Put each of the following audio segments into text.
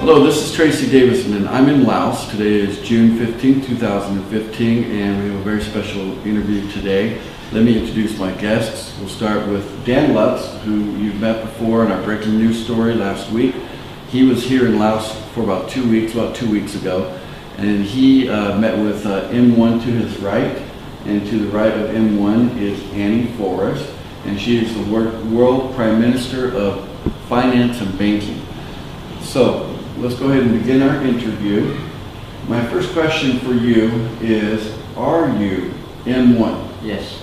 Hello, this is Tracy Davison, and I'm in Laos. Today is June 15, 2015, and we have a very special interview today. Let me introduce my guests. We'll start with Dan Lutz, who you've met before in our breaking news story last week. He was here in Laos for about 2 weeks ago, and he met with M1 to his right, and to the right of M1 is Annie Forrest, and she is the World Prime Minister of Finance and Banking. So, let's go ahead and begin our interview. My first question for you is, are you M1? Yes.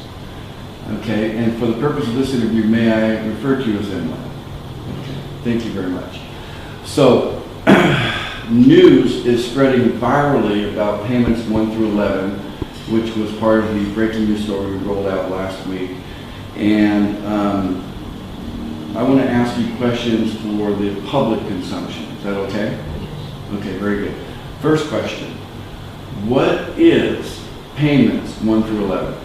Okay, and for the purpose of this interview, may I refer to you as M1? Okay, thank you very much. So, news is spreading virally about payments 1 through 11, which was part of the breaking news story we rolled out last week. And I want to ask you questions for the public consumption. Is that okay? Okay, very good. First question. What is payments 1 through 11?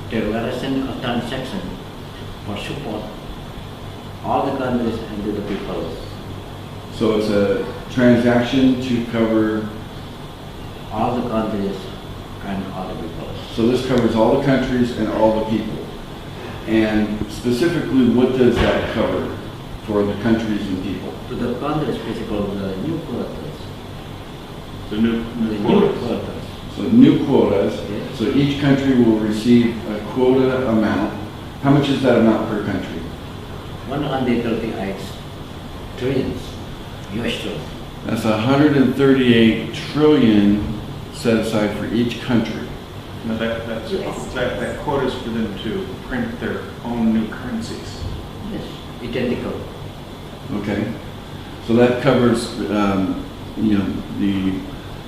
Declaration of transaction for support all the countries and to the people. So it's a transaction to cover all the countries and all the people. So this covers all the countries and all the people. And specifically, what does that cover for the countries and people? To the countries, basically the new quotas. The new quotas. So new quotas. Yes. So each country will receive a quota amount. How much is that amount per country? 138 trillion US dollars. That's 138 trillion set aside for each country. No, that quota is for them to print their own new currencies. Yes, identical. Okay, so that covers,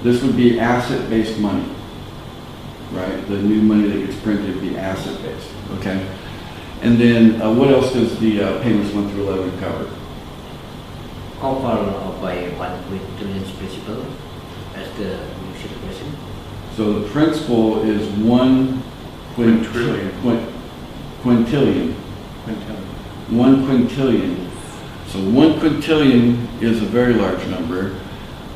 this would be asset-based money, right? The new money that gets printed would be asset-based, okay? And then what else does the payments 1 through 11 cover? Cover by 1 trillion principal as the situation. So the principal is 1 quintillion. 1 quintillion. So 1 quintillion is a very large number.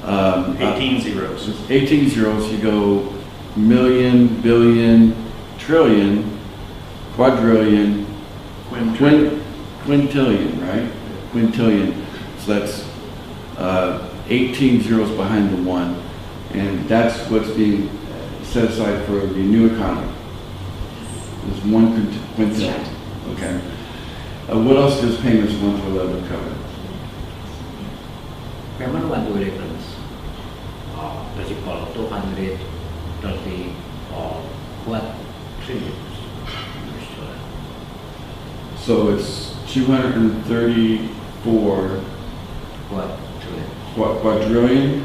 18 zeros. 18 zeros. You go million, billion, trillion, quadrillion, quintillion, right? Quintillion. So that's 18 zeros behind the 1. And that's what's being set aside for the new economy. There's 1 quintillion. Okay. What else does payments 1 through 11 cover? Payment 1 to 11 principal 230 what trillion. So it's 234 what trillion. Quadrillion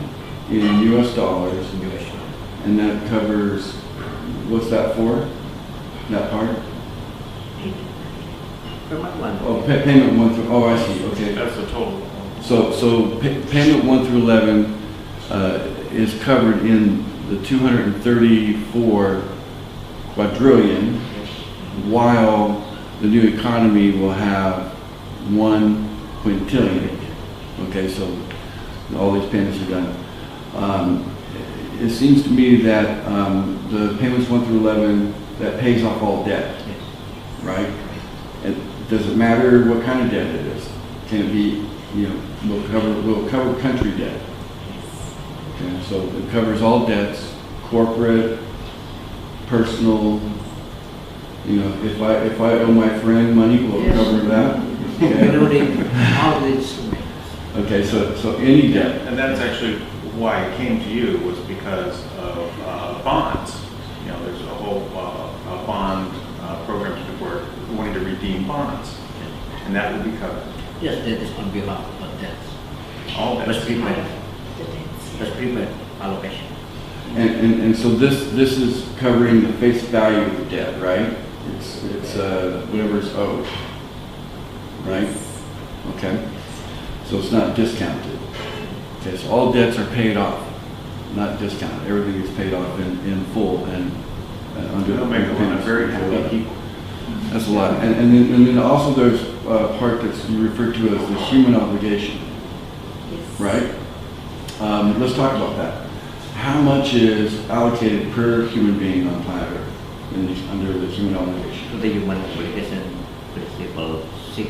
in US dollars. And that covers, what's that for? That part? Payment 1. Oh, payment 1 through, oh, I see, okay. That's the total. So payment 1 through 11 is covered in the 234 quadrillion, while the new economy will have 1 quintillion. Okay, so all these payments are done. It seems to me that the payments 1 through 11, that pays off all debt, right? Does it matter what kind of debt it is? Can it be, will cover country debt? Okay, so it covers all debts, corporate, personal. If I owe my friend money, will it cover that? Okay. Okay, so any debt. And that's actually why I came to you, was because of bonds. There's a whole bond program to work wanting to redeem bonds, and that will be covered. Yes, that is on behalf of debts. All debts. That's prepaid allocation. And so this is covering the face value of the debt, right? It's whatever's owed, right? Okay. So it's not discounted. Okay, so all debts are paid off, not discounted. Everything is paid off in full and under. That'll make a lot of very happy people. That's a lot. And then also there's a part that's referred to as the human obligation. Yes. right? Let's talk about that. How much is allocated per human being on planet Earth under the human obligation? To the human obligation principle, 6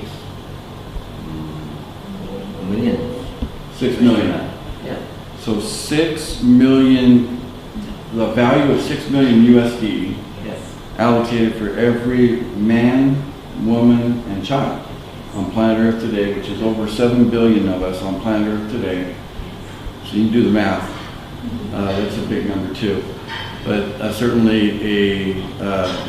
million. 6 million. Yeah. So 6 million, the value of 6 million USD Yes. allocated for every man, woman, and child on planet Earth today, which is over 7 billion of us on planet Earth today. So you can do the math. That's a big number too. But certainly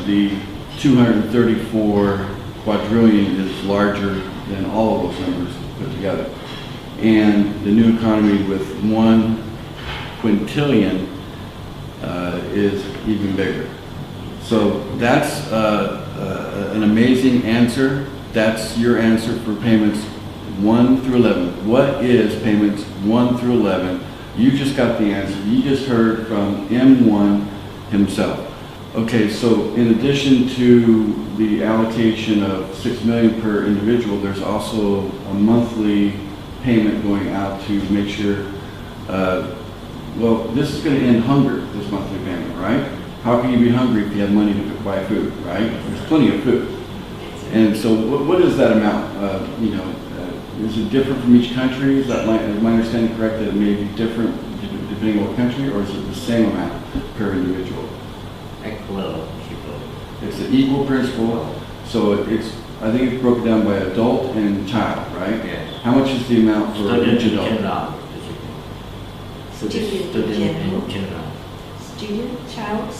the 234 quadrillion is larger than all of those numbers put together. And the new economy with 1 quintillion is even bigger. So that's an amazing answer. That's your answer for payments 1 through 11. What is payments 1 through 11? You just got the answer. You just heard from M1 himself. Okay, so in addition to the allocation of 6 million per individual, there's also a monthly payment going out to make sure, well, this is going to end hunger, this monthly payment, right? How can you be hungry if you have money to buy food, right? There's plenty of food. And so what is that amount? Is it different from each country? Is my understanding correct that it may be different depending on what country, or is it the same amount per individual? Equal. It's an equal principle, so I think it's broken down by adult and child, right? Yes. How much is the amount for Student each in adult? general. Student in Student general. in general. Student, child,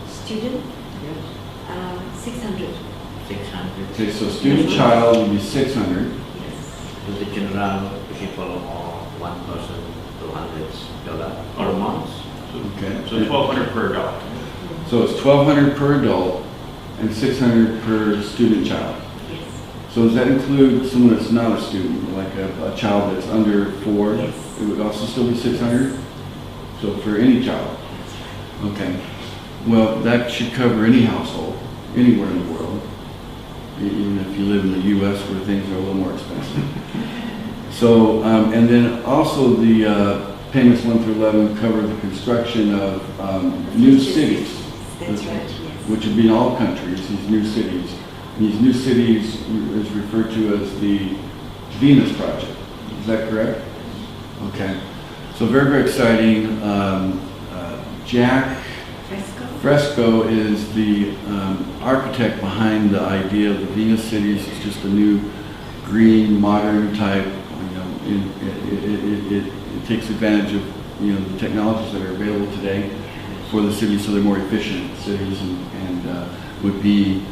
student, Yes. 600. 600. Okay, so student child would be 600. Yes. To the general people or 1 person, $200 per month. Okay. So 1,200 per adult. So it's 1,200 per adult and 600 per student child. Yes. So does that include someone that's not a student, like a child that's under 4? Yes. It would also still be 600? So for any child? Okay. Well, that should cover any household, anywhere in the world, even if you live in the U.S. where things are a little more expensive. So, and then also the payments 1 through 11 cover the construction of new cities. That's right, yes. Which would be in all countries, these new cities. And these new cities is referred to as the Venus Project. Is that correct? Okay. So very, very exciting. Jack Fresco is the architect behind the idea of the Venus cities. It's just a new green, modern type. It takes advantage of the technologies that are available today for the cities, so they're more efficient cities, and would be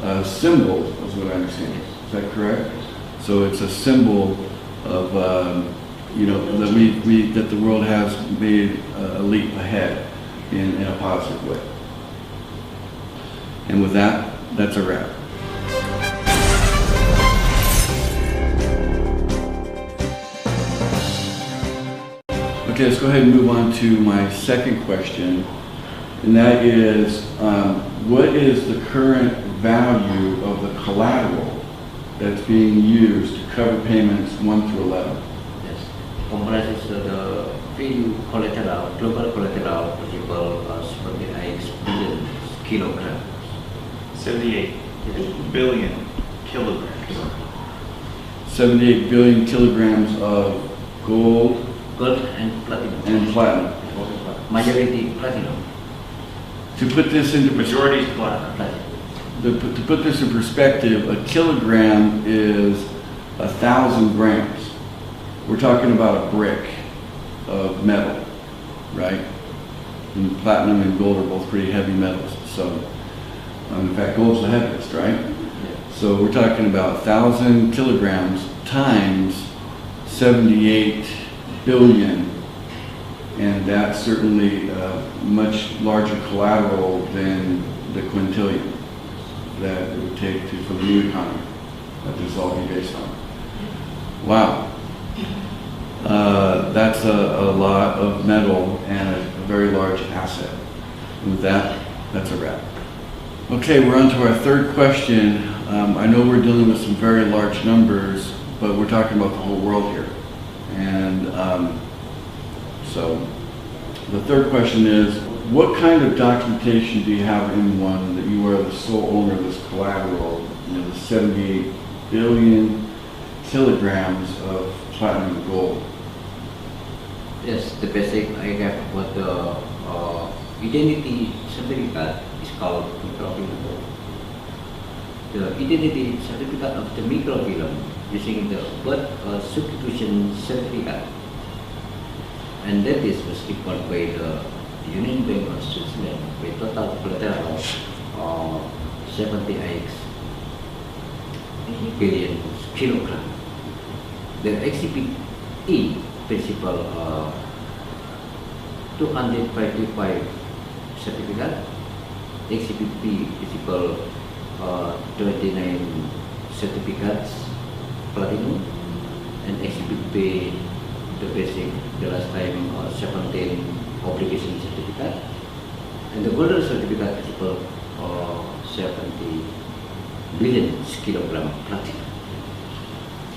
a symbol, is what I understand. Is that correct? So it's a symbol of that the world has made a leap ahead in a positive way. And with that, that's a wrap. Okay, let's go ahead and move on to my second question, and that is, what is the current value of the collateral that's being used to cover payments 1 through 11? Yes. Comprises the fee collateral, global collateral principle 78 billion kilograms. 78 billion kilograms. 78 billion kilograms of gold Gold and platinum. and platinum. Majority platinum. To put this into Majority is platinum. Platinum. to put this in perspective, a kilogram is 1,000 grams. We're talking about a brick of metal, right? And platinum and gold are both pretty heavy metals. So, in fact, gold's the heaviest, right? So we're talking about 1,000 kilograms times 78 billion, and that's certainly a much larger collateral than the quintillion that it would take for the new economy that this all be based on. Wow. That's a lot of metal and a very large asset. And with that, that's a wrap. Okay, we're on to our third question. I know we're dealing with some very large numbers, but we're talking about the whole world here. And so the third question is, what kind of documentation do you have in one that you are the sole owner of this collateral, the 78 billion kilograms of platinum and gold? Yes, the basic I have what the identity certificate is called microfilm. The identity certificate of the microfilm using the birth substitution certificate, and that is was issued by the Union Bank of Switzerland with total collateral 78 billion kilogram. The exhibit E principal 255 certificate, exhibit B principal 29 certificates platinum, and exhibit B the basic the last time 17 obligation certificate, and the golden certificate principal 70 billion kilogram platinum.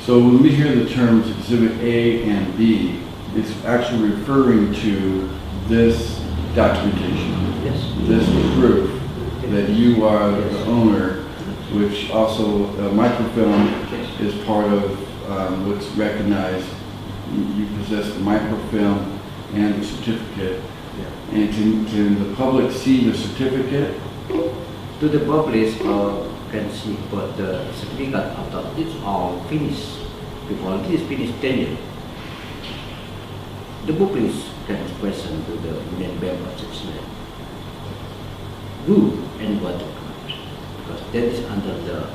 So when we hear the terms Exhibit A and B, it's actually referring to this documentation, Yes. this proof that you are the owner, which also microfilm is part of what's recognized. You possess the microfilm and the certificate. And can the public see the certificate? To the public can see, but the certificate after it's all finished. Before it is finished 10 years. The public can question to the Union Bank of Switzerland. Who and what the court? Because that is under the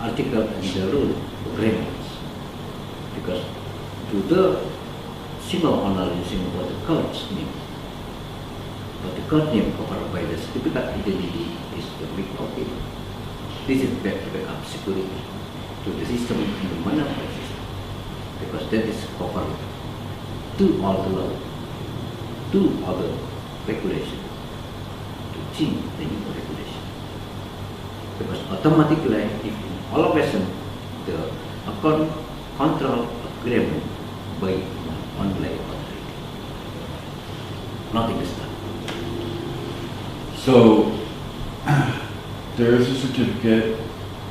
article and the rule agreements. Because to the single owner using what the court's name. But the court name covered by the certificate identity is the big copy. This is backup security to the system and the monetary system, because that is covered to all the law, to other regulation, to change the new regulation. Because automatically, if in all occasion the account control agreement by online authority, nothing is done. So there is a certificate,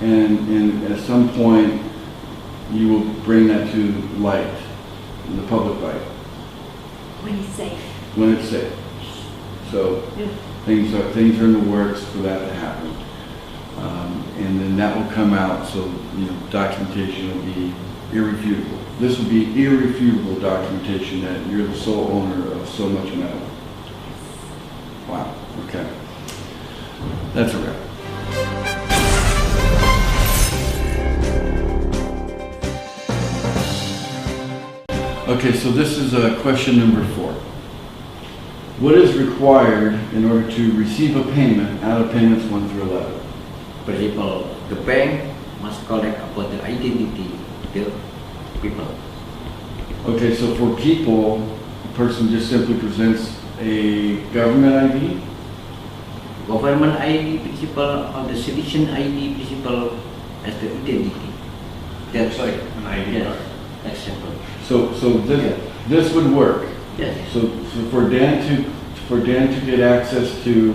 and at some point you will bring that to light, in the public light, When it's safe. when it's safe. So Yeah. things are in the works for that to happen, and then that will come out. So documentation will be irrefutable. This will be irrefutable documentation that you're the sole owner of so much metal. Wow. Okay. That's a wrap. Okay, so this is question number 4. What is required in order to receive a payment out of payments 1 through 11? For example, the bank must collect about the identity of the people. Okay, so for people, a person just simply presents a government ID? Government ID principle or the citizen ID principle as the identity. That's Like an ID yes, card. acceptable. So this would work. Yes. So for Dan to get access to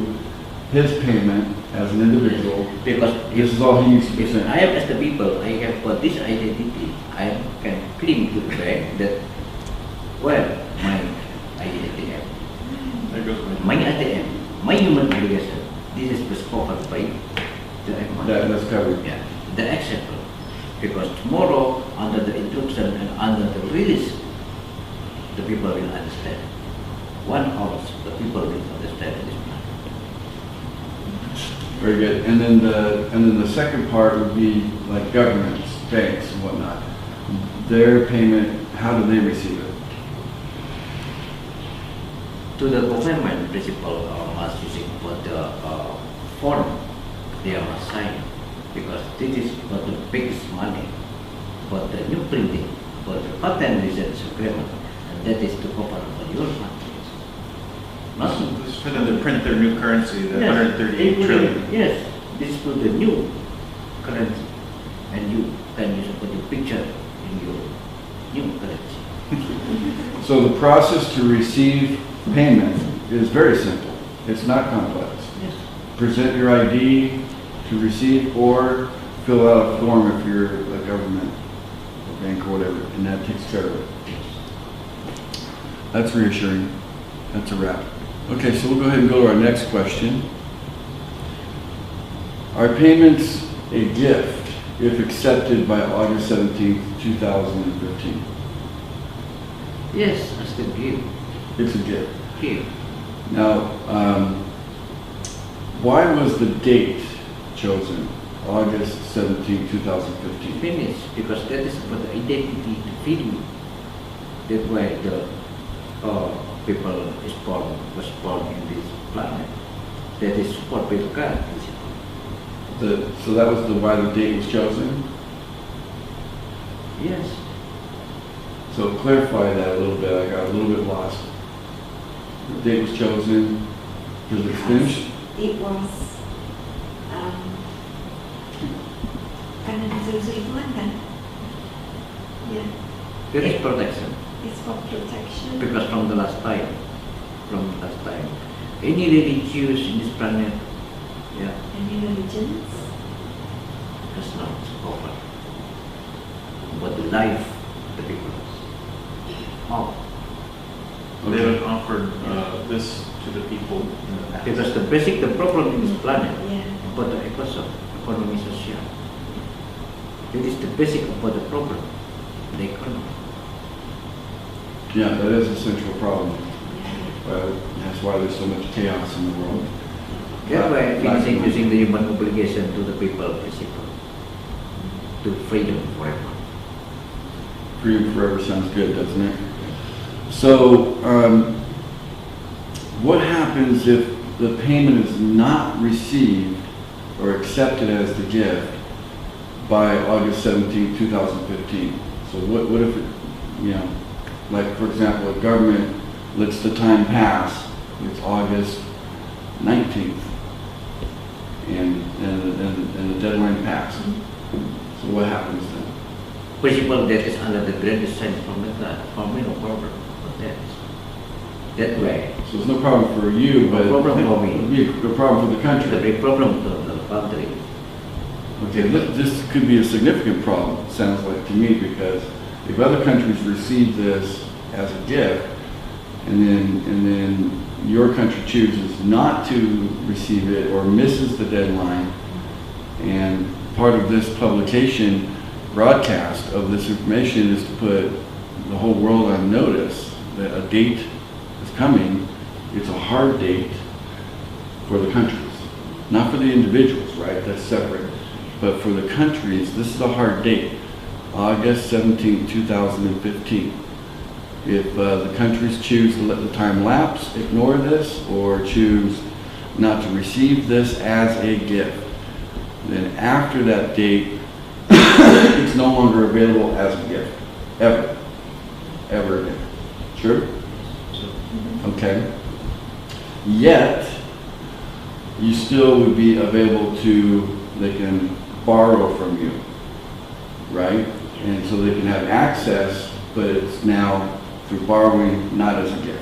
his payment as an individual, Because this is all he needs to if present. I am as the people, I have got this identity, I can claim to the bank that, well, my ATM, There goes my. my ATM, my human obligation, this is covered by the amount. That's covered. Yeah, the acceptable. Because tomorrow, under the instruction and under the release, the people will understand. 1 hour, the people will understand this plan. Very good. And then the second part would be like governments, banks and whatnot. Their payment, how do they receive it? To the government principle must using for the form they are assigned, because this is for the biggest money for the new printing, for the patent license agreement, and that is to cover for your countries. Not This is for them to print their new currency, the Yes, 138 including- trillion. Yes, this is for the new currency, and you can use for the picture in your new currency. So the process to receive payment is very simple. It's not complex. Yes. Present your ID to receive, or fill out a form if you're a government, a bank or whatever, and that takes care of it. That's reassuring. That's a wrap. Okay, so we'll go ahead and go to our next question. Are payments a gift if accepted by August 17th, 2015? Yes, I still give. It's a gift. Give. Now, why was the date chosen, August 17, 2015? Finish, because that is about the identity to feed you. That's why the people was born in this planet. That is support by God. So that was why the date was chosen? Yes. So clarify that a little bit. I got a little bit lost. The date was chosen because it's finished? It was karena disuruh-suruhan kan? Yeah. There is protection. It's for protection. Because from the last time, any religious in this planet, yeah, Any religions? does not offer. But the life of the people. Oh, They have offered this to the people in the past. because the problem in this planet Yeah. about the economy social. That is the basic about the problem, the economy. Yeah, that is a central problem. That's why there's so much chaos in the world. That's why Lack of finishing money. using the human obligation to the people principle, to freedom forever. Freedom forever sounds good, doesn't it? So, what happens if the payment is not received or accepted as the gift by August 17, 2015? So what if it, like for example, a government lets the time pass, it's August 19th, and the deadline passed. So what happens then? Principle that is under the grand design from the God, for me no problem. That way, So it's no problem for you, but No problem for me. it would be a problem for the the country. big problem to the country. Okay, this could be a significant problem, it sounds like to me, because if other countries receive this as a gift, and then your country chooses not to receive it or misses the deadline, and part of this publication broadcast of this information is to put the whole world on notice that a date is coming. It's a hard date for the countries, not for the individuals, right? That's separate. But for the countries, this is a hard date, August 17, 2015. If the countries choose to let the time lapse, ignore this, or choose not to receive this as a gift, then after that date, it's no longer available as a gift, ever, ever again. True? Okay. Yet, you still would be available to, they can borrow from you, right? And so they can have access, but it's now through borrowing, not as a gift.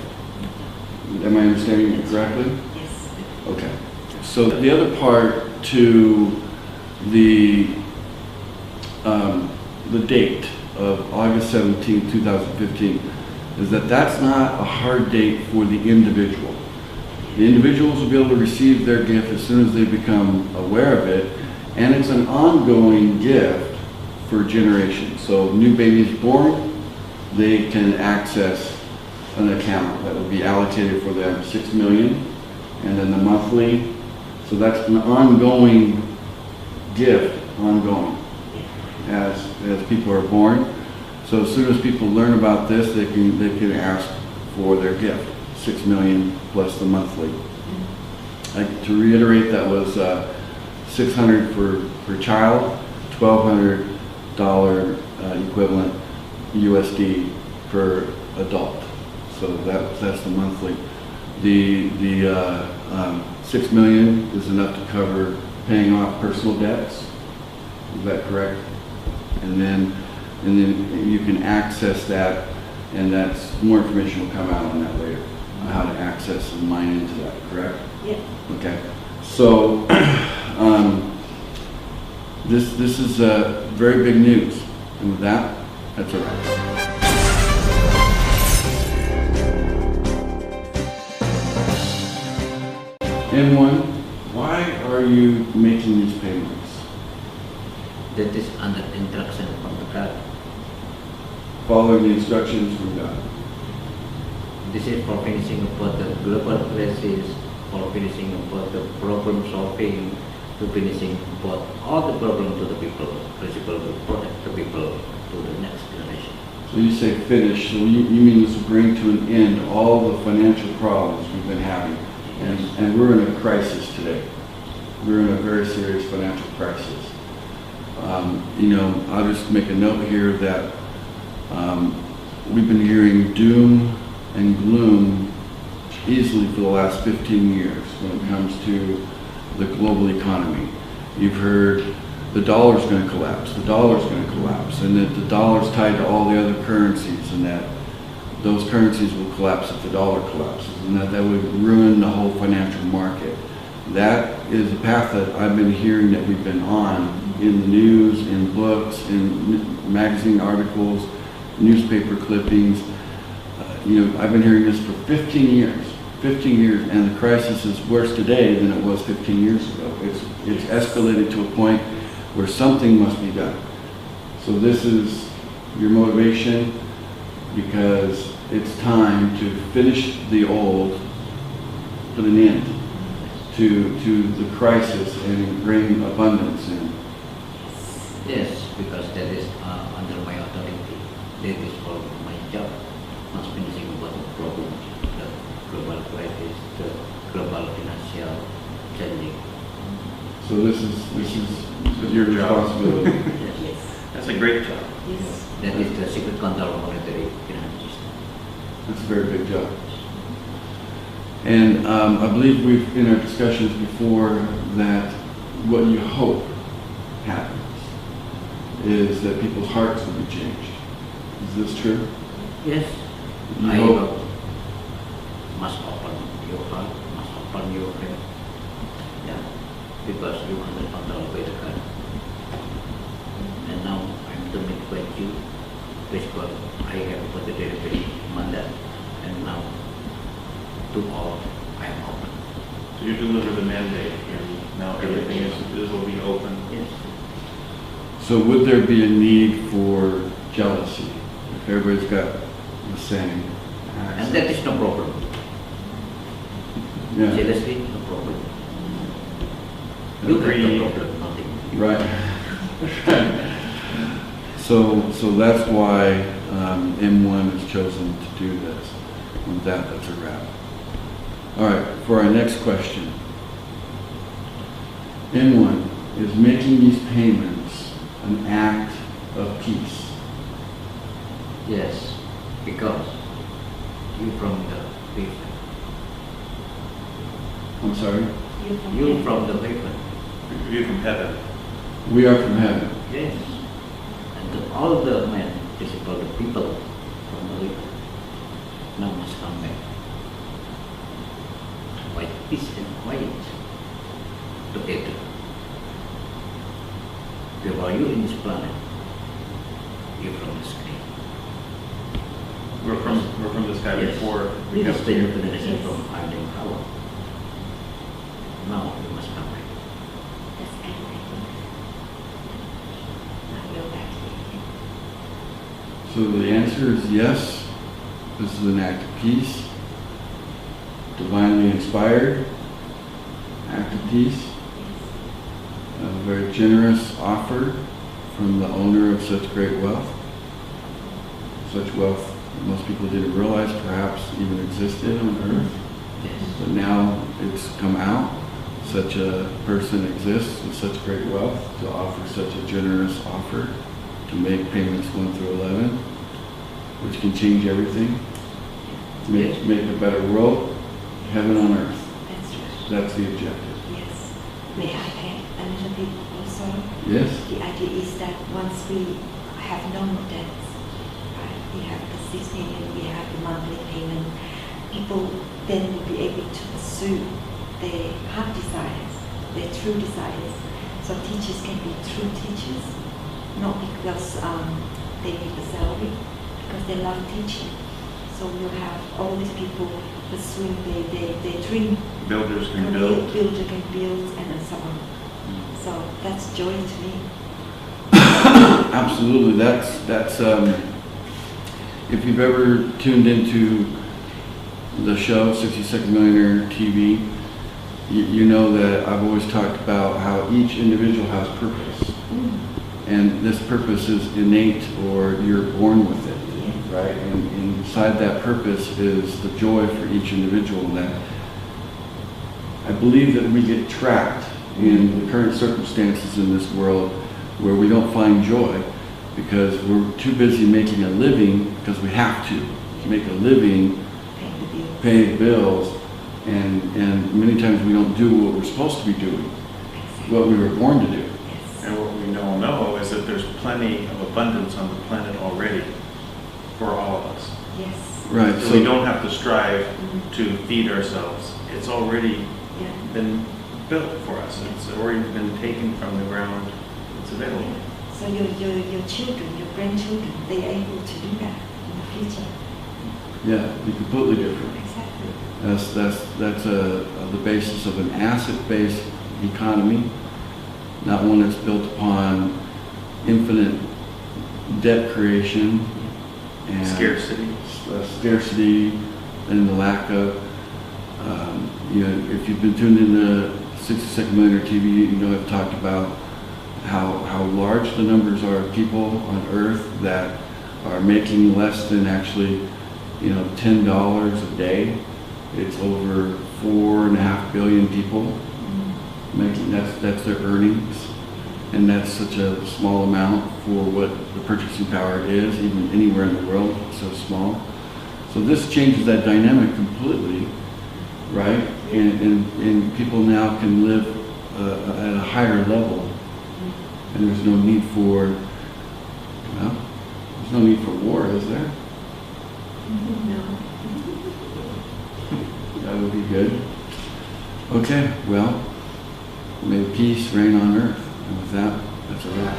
Am I understanding it correctly? Yes. Okay. So the other part to the date of August 17, 2015 is that that's not a hard date for the individual. The individuals will be able to receive their gift as soon as they become aware of it, and it's an ongoing gift for generations. So new babies born, they can access an account that will be allocated for them, 6 million, and then the monthly. So that's an ongoing gift, ongoing, as people are born. So as soon as people learn about this, they can ask for their gift, 6 million plus the monthly. To reiterate, that was $600 per child, $1,200 equivalent USD per adult. So that's the monthly. The 6 million is enough to cover paying off personal debts. Is that correct? And then you can access that And that's, more information will come out on that later, on how to access and mine into that, correct? Yeah. Okay. So, this is very big news. And with that, that's a wrap. M1, why are you making these payments? That is under instruction from the God. Following the instructions from God. This is for finishing about the global crisis, for finishing about the problem solving, to finishing about all the problems to the people, principle to protect the people to the next generation. So you say finish, so you mean this will bring to an end all the financial problems we've been having. And we're in a crisis today. We're in a very serious financial crisis. I'll just make a note here that we've been hearing doom and gloom easily for the last 15 years when it comes to the global economy. You've heard the dollar's going to collapse, the dollar's going to collapse, and that the dollar's tied to all the other currencies, and that those currencies will collapse if the dollar collapses, and that would ruin the whole financial market. That is a path that I've been hearing that we've been on in the news, in books, in magazine articles, newspaper clippings. I've been hearing this for 15 years. 15 years, and the crisis is worse today than it was 15 years ago. It's escalated to a point where something must be done. So this is your motivation, because it's time to finish the old, put an end to the crisis and bring abundance in. Yes, because that is under my authority. That is for my job. Not finishing about the problem, the global crisis, the global financial changing. So this is your responsibility. Yes. That's a great job. Yes. That is the secret control of monetary financial system. That's a very big job. And I believe we've, in our discussions before, that what you hope happens is that people's hearts will be changed. Is this true? Yes. You I hope. must open your heart, must open your head. Yeah. Because you under control by the God. And now I'm to meet with you. Basically, I have put the delivery mandate, and now to all I am open. So you deliver the mandate, and now everything will be open. Yes. So would there be a need for jealousy if everybody's got the same And access? that is no problem. Yeah, Jealousy, no problem. You have Greed. no problem, nothing. right. So that's why M1 has chosen to do this. With that, that's a wrap. All right, for our next question. M1 is making these payments an act of peace. Yes, because you from the heaven. I'm sorry? You from the heaven. You from heaven. We are from heaven. Yes. And all the men, basically the people from the heaven, now must come back. By peace and quiet together. Where are you in this planet? You're from the sky. We're from the sky Yes. before we This come is to the you. definition Yes. from Andi Kasman. Now you must come back. That's everything. Now you're back here. So the answer is yes. This is an act of peace. Divinely inspired act of peace. A very generous offer from the owner of such great wealth. Such wealth that most people didn't realize perhaps even existed on earth. Yes. But now it's come out. Such a person exists with such great wealth to offer such a generous offer to make payments 1 through 11, which can change everything. Make a better world, heaven on earth. That's right. That's the objective. Yes. May I add a little bit also? Yes? The idea is that once we have known that we have the 6 million, we have the monthly payment. People then will be able to pursue their heart desires, their true desires. So teachers can be true teachers, not because they need a salary, because they love teaching. So we'll have all these people pursuing their dream. Builders can Career, build. builder can build, and so on. So that's joy to me. Absolutely. That's if you've ever tuned into the show 60-Second Millionaire TV, you know that I've always talked about how each individual has purpose, and this purpose is innate, or you're born with it, right? And inside that purpose is the joy for each individual. And that I believe that we get trapped in the current circumstances in this world where we don't find joy because we're too busy making a living, because we have to make a living, pay the bills, and many times we don't do what we're supposed to be doing, what we were born to do. And what we know is that there's plenty of abundance on the planet already for all of us. Yes. Right. So we don't have to strive to feed ourselves. It's already Yeah. been built for us. It's already been taken from the ground. It's available. So your children, your grandchildren, they are able to do that in the future. Yeah, be completely different. Exactly. That's the basis of an asset-based economy, not one that's built upon infinite debt creation and scarcity and the lack of. If you've been tuned into 60-Second Millionaire TV, you know I've talked about how large the numbers are of people on Earth that are making less than actually, $10 a day. It's over 4.5 billion people making that's their earnings, and that's such a small amount for what the purchasing power is, even anywhere in the world. It's so small. So this changes that dynamic completely, right? And people now can live at a higher level, and there's no need for there's no need for war, is there? No. That would be good. Okay, well, may peace reign on earth. And with that, that's a wrap.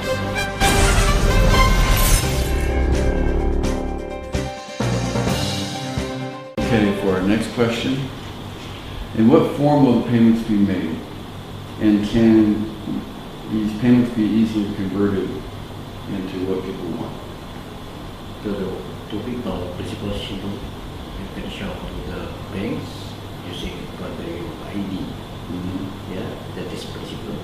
Okay, for our next question. In what form will the payments be made? And can these payments be easily converted into what people want? To people, principal Sino, you can show to the banks using your ID. Yeah, that is principle.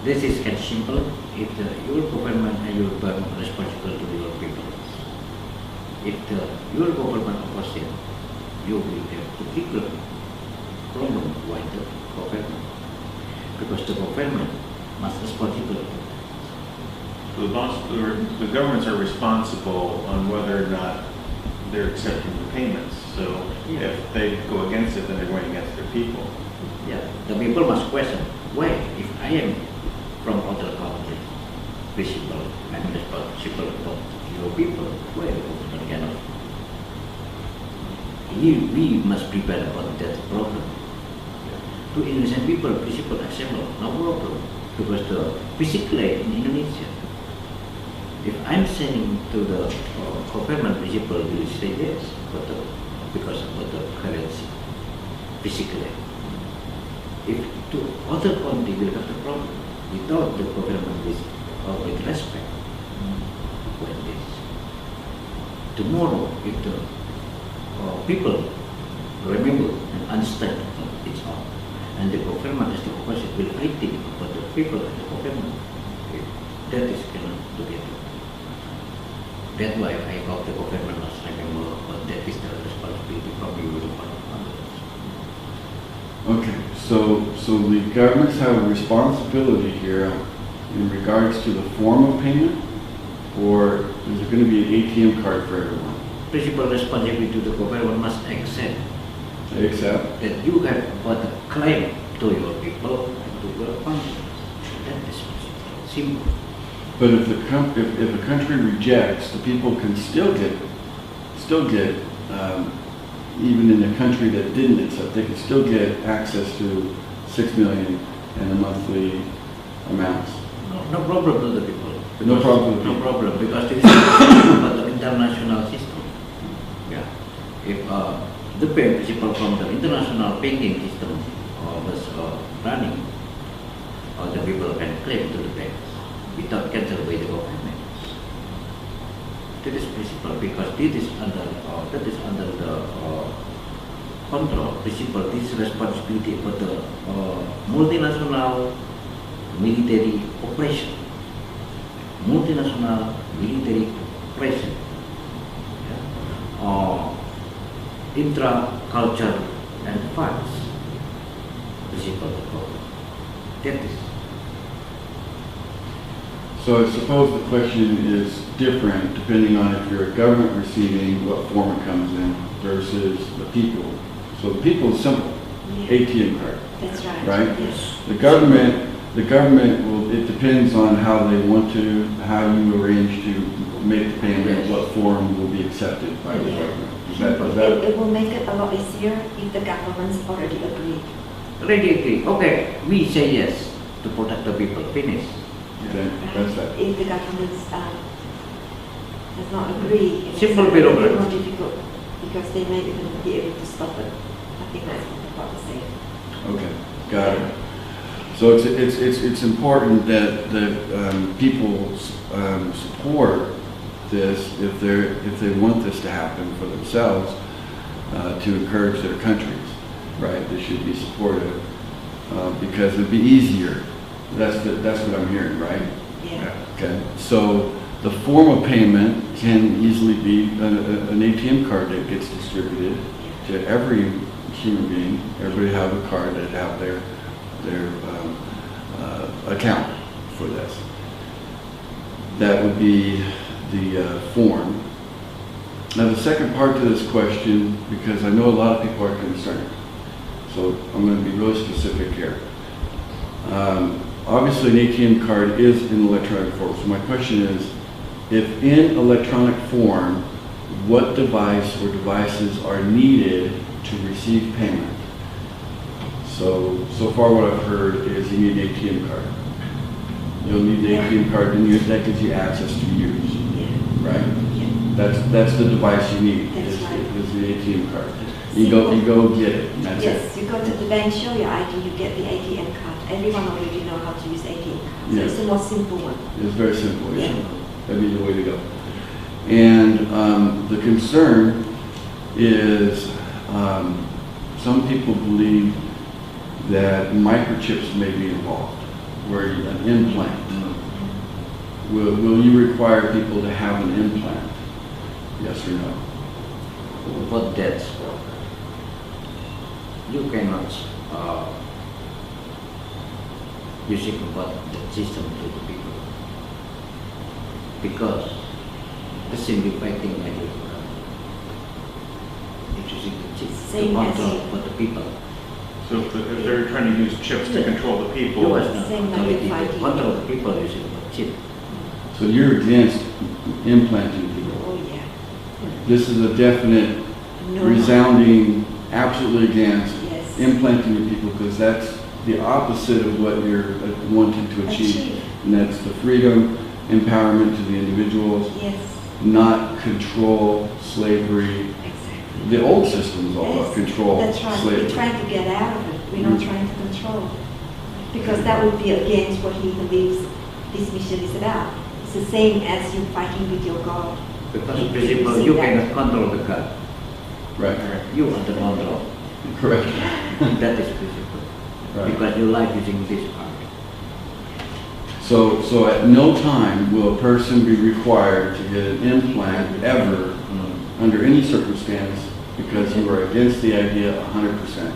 This is kind of simple. If your government and your government responsible to your people, if your government opposite, you will have to bigger problem with the government, because the government must responsible. The governments are responsible on whether or not they're accepting the payments. So if they go against it, then they're going against their people. Yeah, the people must question, why, if I am from other country, visible and responsible for your people, why the government cannot? We must prepare about that problem. To innocent people, principal assemble, no problem, because the physically in Indonesia, if I'm saying to the government principal, will say yes, because of the currency, physically. If to other country will have the problem, without the government with respect, when this. Tomorrow, if the people remember and understand each other, and the government as the opposite will fighting about the people and the government, that is cannot together. That's why I hope the government must remember, but that is the responsibility from you to follow others. Okay, so the governments have a responsibility here in regards to the form of payment, or is it going to be an ATM card for everyone? Principal responsibility to the government must accept that you have got a claim to your people and to your country. That is simple. But if if a country rejects, the people can still get, even in a country that didn't accept, they can still get access to 6 million and the monthly amounts. No problem to the people. No problem. No problem, because this is about the international system. Yeah. If the principle from the international banking system was running, the people can claim to the banks without cancelled by the government. That is principle, because this is under the control principle. This responsibility for the multinational military operation. Multinational military operation. Yeah. Intra-culture and funds. Principle of government. That is. So I suppose the question is different depending on if you're a government receiving, what form it comes in, versus the people. So the people is simple, ATM card. That's right. Right? Yes. The government will, it depends on how they want to, how you arrange to make the payment, what form will be accepted by the government. It will make it a lot easier if the government's already agreed. Already agree. Okay, we say yes to protect the people. Finish. Okay, that's that. If the government does not agree, it's Simple a little bit bureaucracy. more difficult because they may even be able to stop it. I think that's what the part is saying. Okay, got it. So it's important that the people support this if they want this to happen for themselves, to encourage their countries, right? They should be supportive because it'd be easier. That's what I'm hearing, right? Yeah. Okay. So the form of payment can easily be an ATM card that gets distributed to every human being. Everybody have a card that have their account for this. That would be the form. Now the second part to this question, because I know a lot of people are concerned, so I'm going to be really specific here. Obviously an ATM card is in electronic form, so my question is, if in electronic form, what device or devices are needed to receive payment? So far what I've heard is you need an ATM card. You'll need the ATM card and that gives you access to use, right? That's the device you need, is the ATM card. You go get it, and that's Yes, you go to the bank, show your ID, you get the ATM card. Everyone already know how to use ATM card. So it's the most simple one. It's very simple, yeah. That'd be the way to go. And the concern is some people believe that microchips may be involved, where an implant. Will you require people to have an implant? Yes or no? For that, you cannot using about the system to the people, because the simplified thing I do is using the chip to control for the people. So if they're trying to use chips to control the people, You was not Same authority like to 5G. control the people using the chip. So you're against implanting people. Oh, yeah. This is a definite, No. resounding, absolutely against Yes. implanting the people, because that's the opposite of what you're wanting to achieve. And that's the freedom, empowerment to the individuals, Yes, not control, slavery. exactly. The old system is all about Yes, control, that's right. slavery. We're trying to get out of it. We're not trying to control. Because that would be against what he believes this mission is about. It's the same as you fighting with your God. Because You principle, see you that. cannot control the God. Right, You are the control. correct. That is principle. Right. Because you like using this part. So at no time will a person be required to get an implant ever, under any circumstance, because you are against the idea 100%,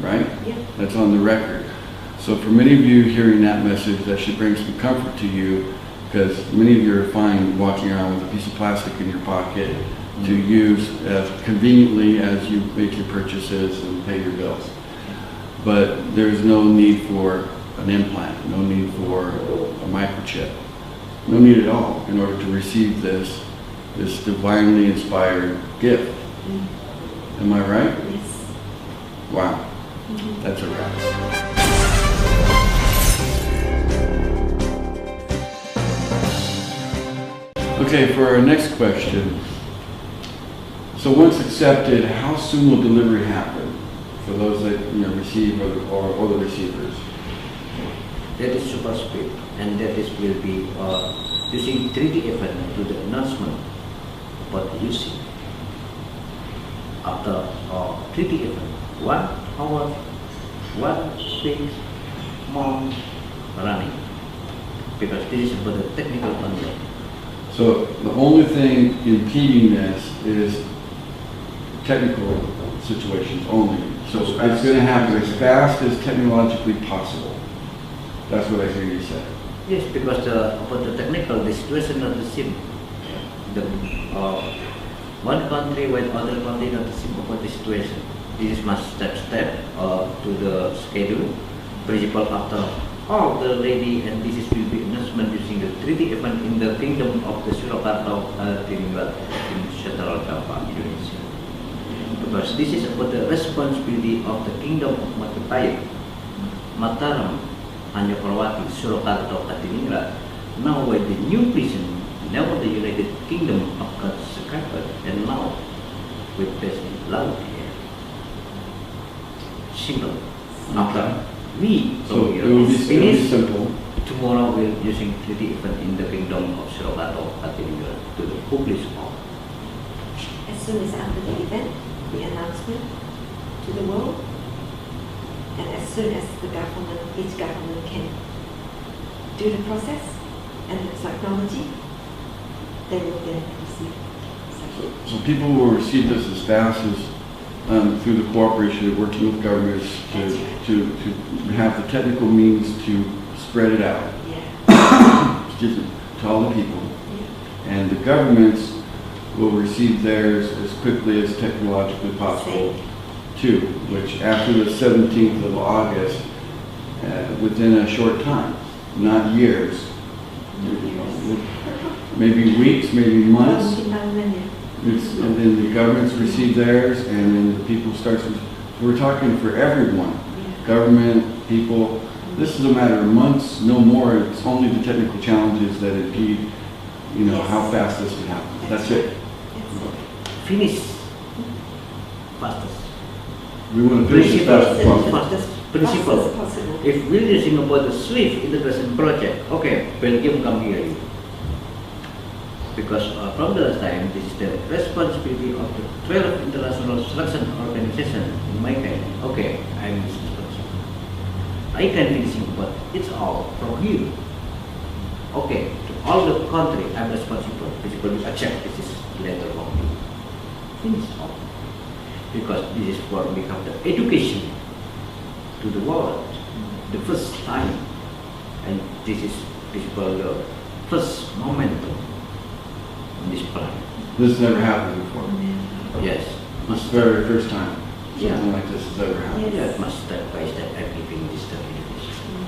right? Yeah. That's on the record. So for many of you hearing that message, that should bring some comfort to you, because many of you are fine walking around with a piece of plastic in your pocket to use as conveniently as you make your purchases and pay your bills. But there's no need for an implant, no need for a microchip. no need at all in order to receive this divinely inspired gift. Am I right? Yes. Wow. That's a wrap. Okay, for our next question. So once accepted, how soon will delivery happen for those that receive or the receivers? That is super speed, and that is will be using 3D event to the announcement about the using. After 3D event, 1 hour, 1 week, month running, because this is about the technical content. So the only thing impeding this is technical situations only. So it's going to happen as fast as technologically possible. That's what I hear you say. Yes, because about the technical, the situation not the same. The one country with other country not the same about the situation. This is must step to the schedule. Principal after all the lady, and this is will be announcement using the 3D event in the kingdom of the Surakarta in Central Java, Indonesia. Because this is about the responsibility of the kingdom of Majapahit, Mataram, Anjaparwati, Surakarta, Katiningrat. Now with the new prison, now the United Kingdom of Sukarno, and now with President Laut here. Simple. After So it will be simple. tomorrow we're using 3D event in the kingdom of Surakarta, Katiningrat to the publish all. As soon as after the event, the announcement to the world, and as soon as the government, each government can do the process and the technology, they will then receive such. So people will receive this as fast as through the cooperation of working with governments to have the technical means to spread it out. Yeah. Excuse me, to all the people. Yeah. And the governments will receive theirs as quickly as technologically possible too, which after the 17th of August, within a short time, not years, maybe weeks, maybe months. And then the governments receive theirs, and then the people start. We're talking for everyone, government, people. This is a matter of months, no more. It's only the technical challenges that impede, how fast this can happen. That's it. Finish fastest. We want to finish as fast as possible. Fastest principle. If we're using about the SWIFT integration project, okay, Belgium come here. Because from the last time, this is the responsibility of the 12 international selection organizations in my kind. Okay, I'm responsible. I can finish but it's all from here. Okay, to all the country, I'm responsible. Basically, I check this is letter from you. Finish all. Because this is for become the education to the world, the first time, and this is basically the first momentum. This plan. This never happened before. Yes. This is the very first time Yeah. something like this has ever happened. Yeah, must step by step I'm giving this step education.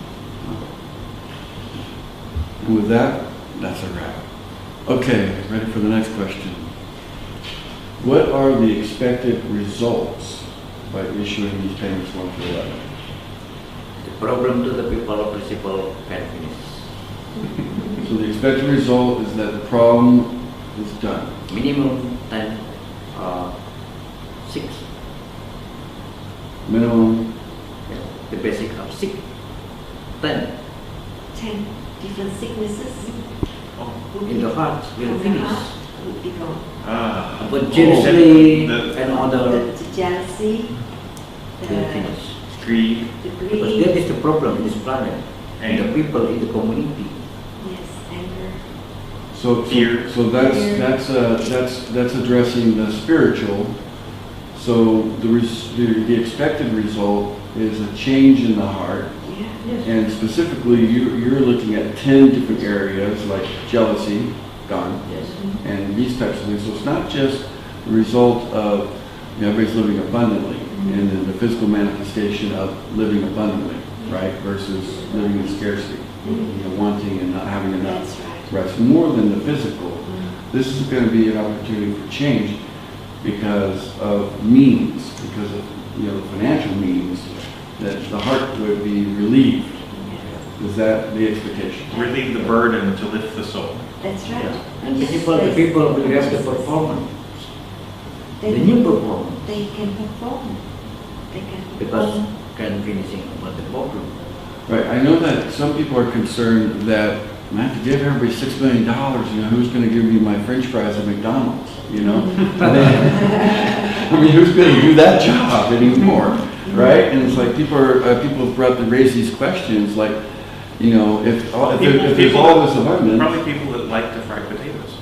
And with that, that's a wrap. Okay, ready for the next question. What are the expected results by issuing these payments 1 through 11? The problem to the people of principle can finish. So the expected result is that the problem is done. Minimum 10, 6. Minimum. Yeah. The basic of 6, 10. 10 different sicknesses In the heart will from the finish. heart would be gone. But jealousy the- and other The jealousy, will finish. Greed. the Because greed, that is the problem in this planet. And the people in the community. yes, anger. So that's addressing the spiritual. So the expected result is a change in the heart, Yeah. and specifically you're looking at 10 different areas like jealousy, gone, Yes. and these types of things. So it's not just the result of everybody's living abundantly, and then the physical manifestation of living abundantly, right, versus living in scarcity, wanting and not having enough. That's right. Right, so more than the physical, this is going to be an opportunity for change because of means, because of financial means, that the heart would be relieved. Is that the expectation? Relieve the burden to lift the soul. That's right. And the people will have the performance. The new performance. They can perform. They can Because perform. can finishing about the problem. Right, I know that some people are concerned that I have to give everybody $6 million, who's going to give me my French fries at McDonald's, I mean, who's going to do that job anymore, right? And it's like people have raised these questions, like, if there's all this abundance. Probably people that like to fry potatoes.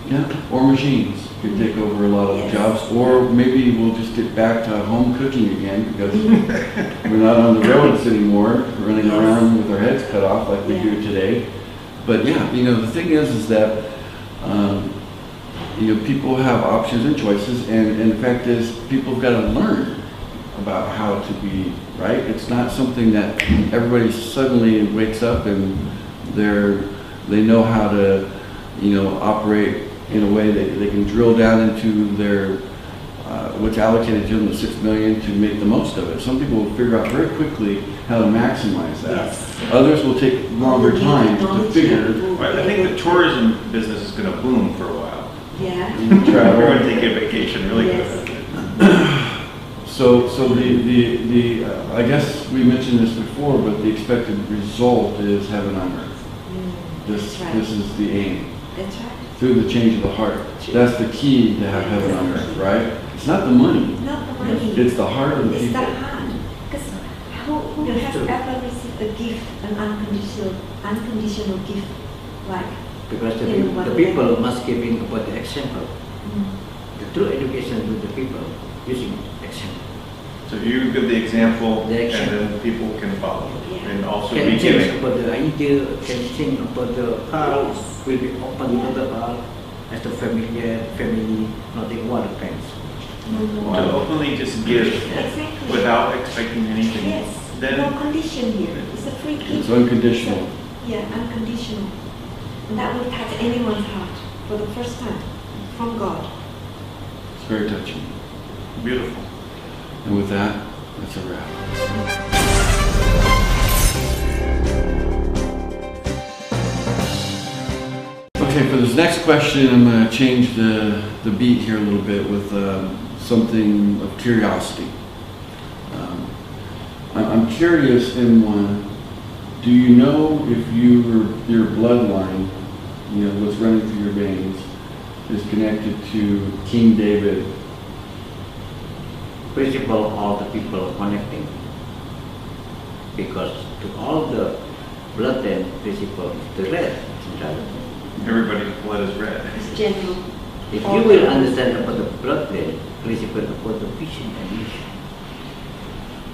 Yeah, or machines could take over a lot of Yes. jobs, or maybe we'll just get back to home cooking again because we're not on the roads anymore, running around with our heads cut off like we do today. But yeah, the thing is that people have options and choices, and the fact is people have got to learn about how to be right. It's not something that everybody suddenly wakes up and they know how to operate in a way that they can drill down into their what's allocated to them, the $6 million, to make the most of it. Some people will figure out very quickly how to maximize that. Yes. Others will take longer time to figure. Right, I think the tourism business is going to boom for a while. Yeah. We're Travel. going to take a vacation really Yes. good. So the I guess we mentioned this before, but the expected result is heaven on earth. This That's right. is the aim. That's right. Through the change of the heart. That's the key to have heaven on earth, right? It's not the money. Not the money. It's the heart of the It's the people. heart. Because who Yes, has true. ever received a gift, an unconditional gift, like Because the what people they- must give in about the example. The true education to the people using example. So you give the example, The and example. then people can follow. Yeah. And also Can be change giving. about the idea, can change about the heart, Yes. will be open to the heart as the family, nothing what kinds. To openly just give Exactly. without expecting anything. Yes. Then No condition here. It's a free gift. It's unconditional. Yeah, unconditional. And that will touch anyone's heart for the first time from God. It's very touching. beautiful. And with that, that's a wrap. Okay, for this next question, I'm going to change the beat here a little bit with something of curiosity. I'm curious in one, do you know if your bloodline, what's running through your veins, is connected to King David? Principle all the people connecting, because to all the bloodline principle is the red. Everybody's blood is red. It's general. If you will understand about the bloodline principle about the vision and mission,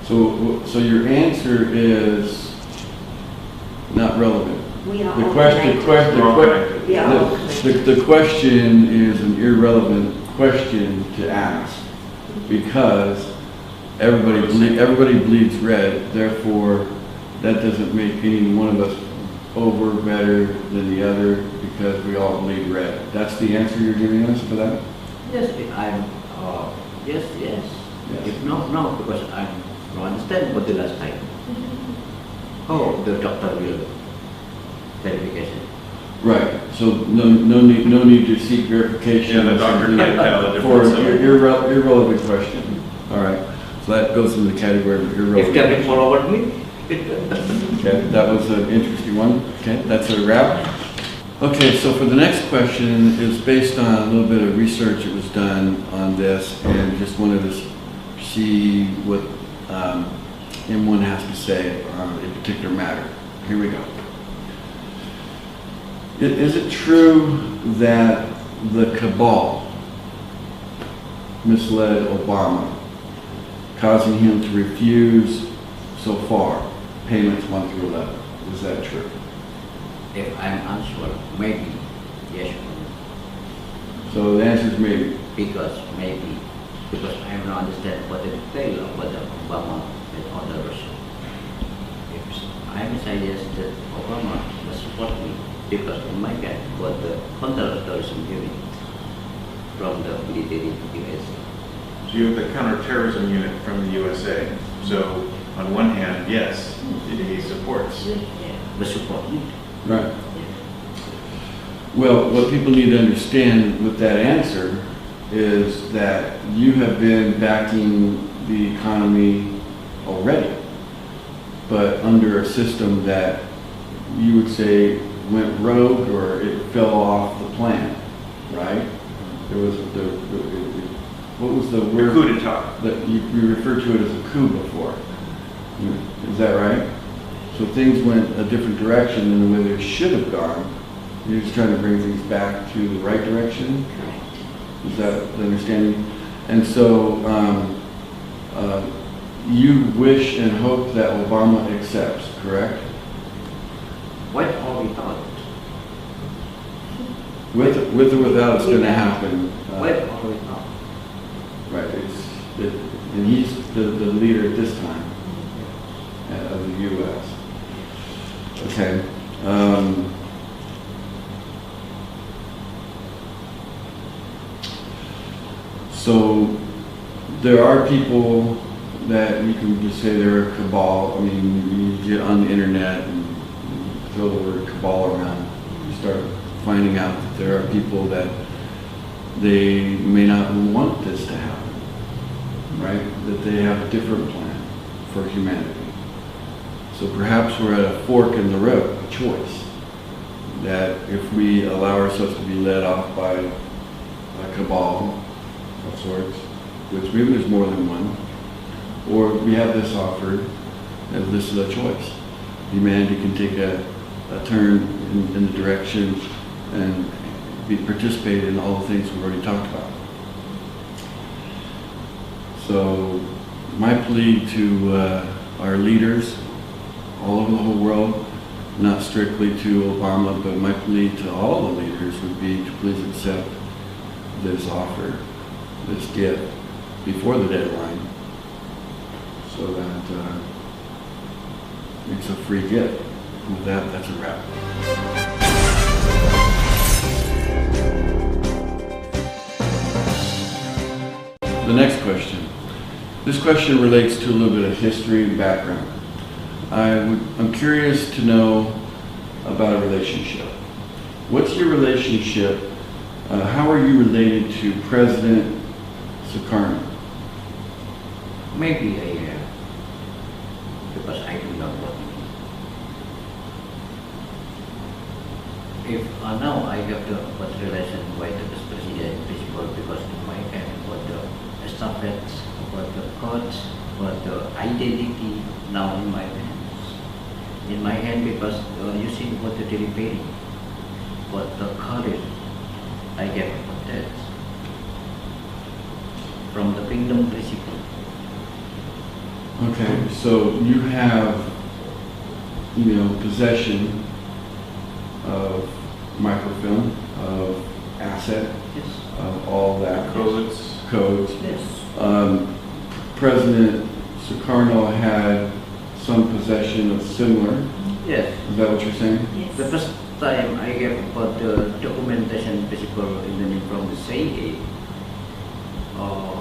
So your answer is not relevant. We are The all question, connected. We're all connected. We are all the question is an irrelevant question to ask because everybody bleeds red. Therefore, that doesn't make any one of us over better than the other because we all bleed red. That's the answer you're giving us for that? yes, if I'm, yes. Yes. If no, because I don't understand about the last time. How the doctor will verification. Right. So no need to seek verification. Yeah, the doctor can't tell the for difference. an irrelevant question. All right. So that goes in the category of irrelevant. If they will follow me, Okay, that was an interesting one. Okay, that's a wrap. Okay, so for the next question is based on a little bit of research that was done on this, and just wanted to see what M1 has to say on a particular matter. Here we go. Is it true that the cabal misled Obama, causing him to refuse so far payments 1 through 11? Is that true? if I'm answer, maybe, yes, So the answer is maybe. because I don't understand what the detail about the Obama and others. If I suggest that Obama must support me because in my camp was the counter-terrorism unit from the military USA. So you have the counterterrorism unit from the USA. So on one hand, yes, he supports. Yeah, the support me. Right. Well, what people need to understand with that answer is that you have been backing the economy already, but under a system that you would say went rogue or it fell off the plan, right? There was what was the word? Coup d'etat. That you referred to it as a coup before. Is that right? So things went a different direction than the way they should have gone. You're just trying to bring things back to the right direction? Correct. Is that the understanding? And so you wish and hope that Obama accepts, correct? What are we thought? With or without, it's going to happen. What are we thought? Right. And he's the leader at this time of the U.S. Okay. So there are people that you can just say they're a cabal. I mean, you get on the internet and you throw the word cabal around. You start finding out that there are people that they may not want this to happen, right? That they have a different plan for humanity. So perhaps we're at a fork in the road, a choice, that if we allow ourselves to be led off by a cabal of sorts, which maybe there's more than one, or we have this offered, and this is a choice. Humanity can take a turn in the direction and participate in all the things we've already talked about. So my plea to our leaders all over the whole world, not strictly to Obama, but my plea to all the leaders would be to please accept this offer, this gift, before the deadline, so that it's a free gift. With that, that's a wrap. The next question. This question relates to a little bit of history and background. I'm curious to know about a relationship. What's your relationship? How are you related to President Sukarno? Maybe I am, because I do not know. If now I have the what relation with the president principal, because in my hand what the estafettes, what the codes, what the identity now in my hands. In my hand, because you see what the delivery, what the courage I get for that from the kingdom principle. Okay, so you have, possession of microfilm, of asset, Yes. of all that. Codes. Yes. President Sukarno had some possession of similar. Yes. Is that what you're saying? Yes. The first time I get about the documentation principle in the name from the CIA,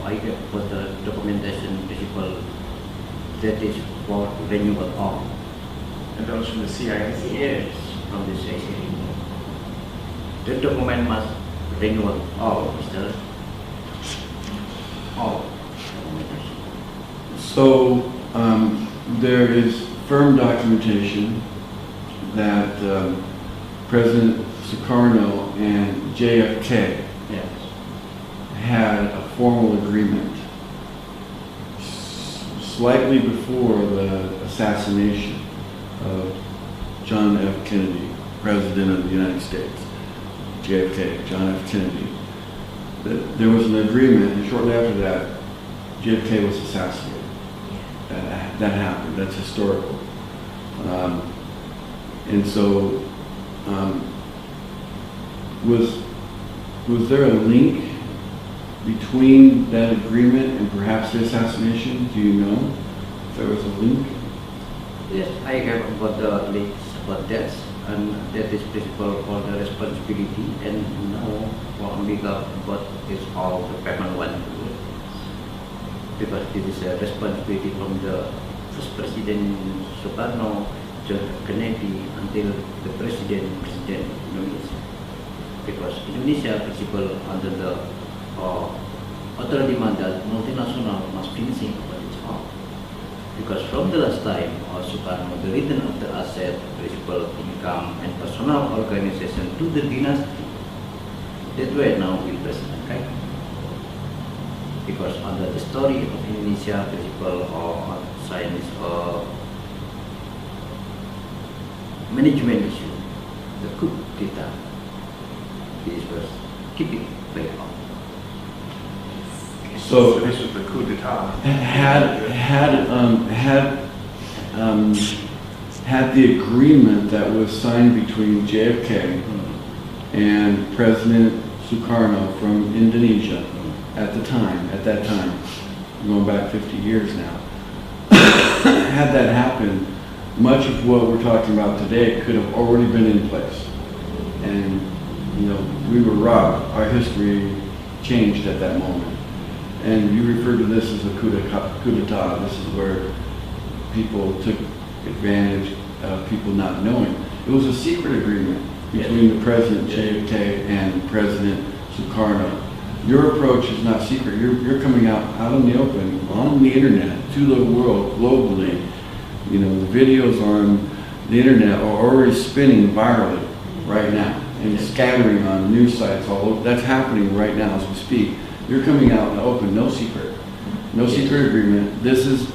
I get about the documentation principle that is for renewal of. And those from the CIA? Yes, from the CIA. The document must renewal all, Mr. All documentation. So there is firm documentation that President Sukarno and JFK Yes. had a formal agreement slightly before the assassination of John F. Kennedy, President of the United States. JFK, John F. Kennedy. There was an agreement, and shortly after that, JFK was assassinated. That happened. That's historical. And so, was there a link between that agreement and perhaps the assassination? Do you know if there was a link? Yes, I have about the list about that, and that is principle for the responsibility, and now for America about is all the payment one. Because this is a responsibility from the first President Sukarno, John Kennedy, until the President Indonesia. Because Indonesia principle under the authority mandate multinational must finishing about its own. Because from the last time, Sukarno, the return of the asset, principal, income, and personal organization to the dynasty, that way now with President Kai. Because under the story of Indonesia, principal or science or management issue, the coup d'etat, this was keep it very on. So this was the coup d'etat. Had the agreement that was signed between JFK and President Sukarno from Indonesia at that time, going back 50 years now, had that happened, much of what we're talking about today could have already been in place. And, you know, we were robbed. Our history changed at that moment. And you refer to this as a coup d'etat. This is where people took advantage of people not knowing. It was a secret agreement between the President JFK and President Sukarno. Your approach is not secret. You're coming out in the open, on the internet, to the world, globally. You know, the videos on the internet are already spinning virally right now and scattering on news sites all over. That's happening right now as we speak. You're coming out in the open, no secret agreement. This is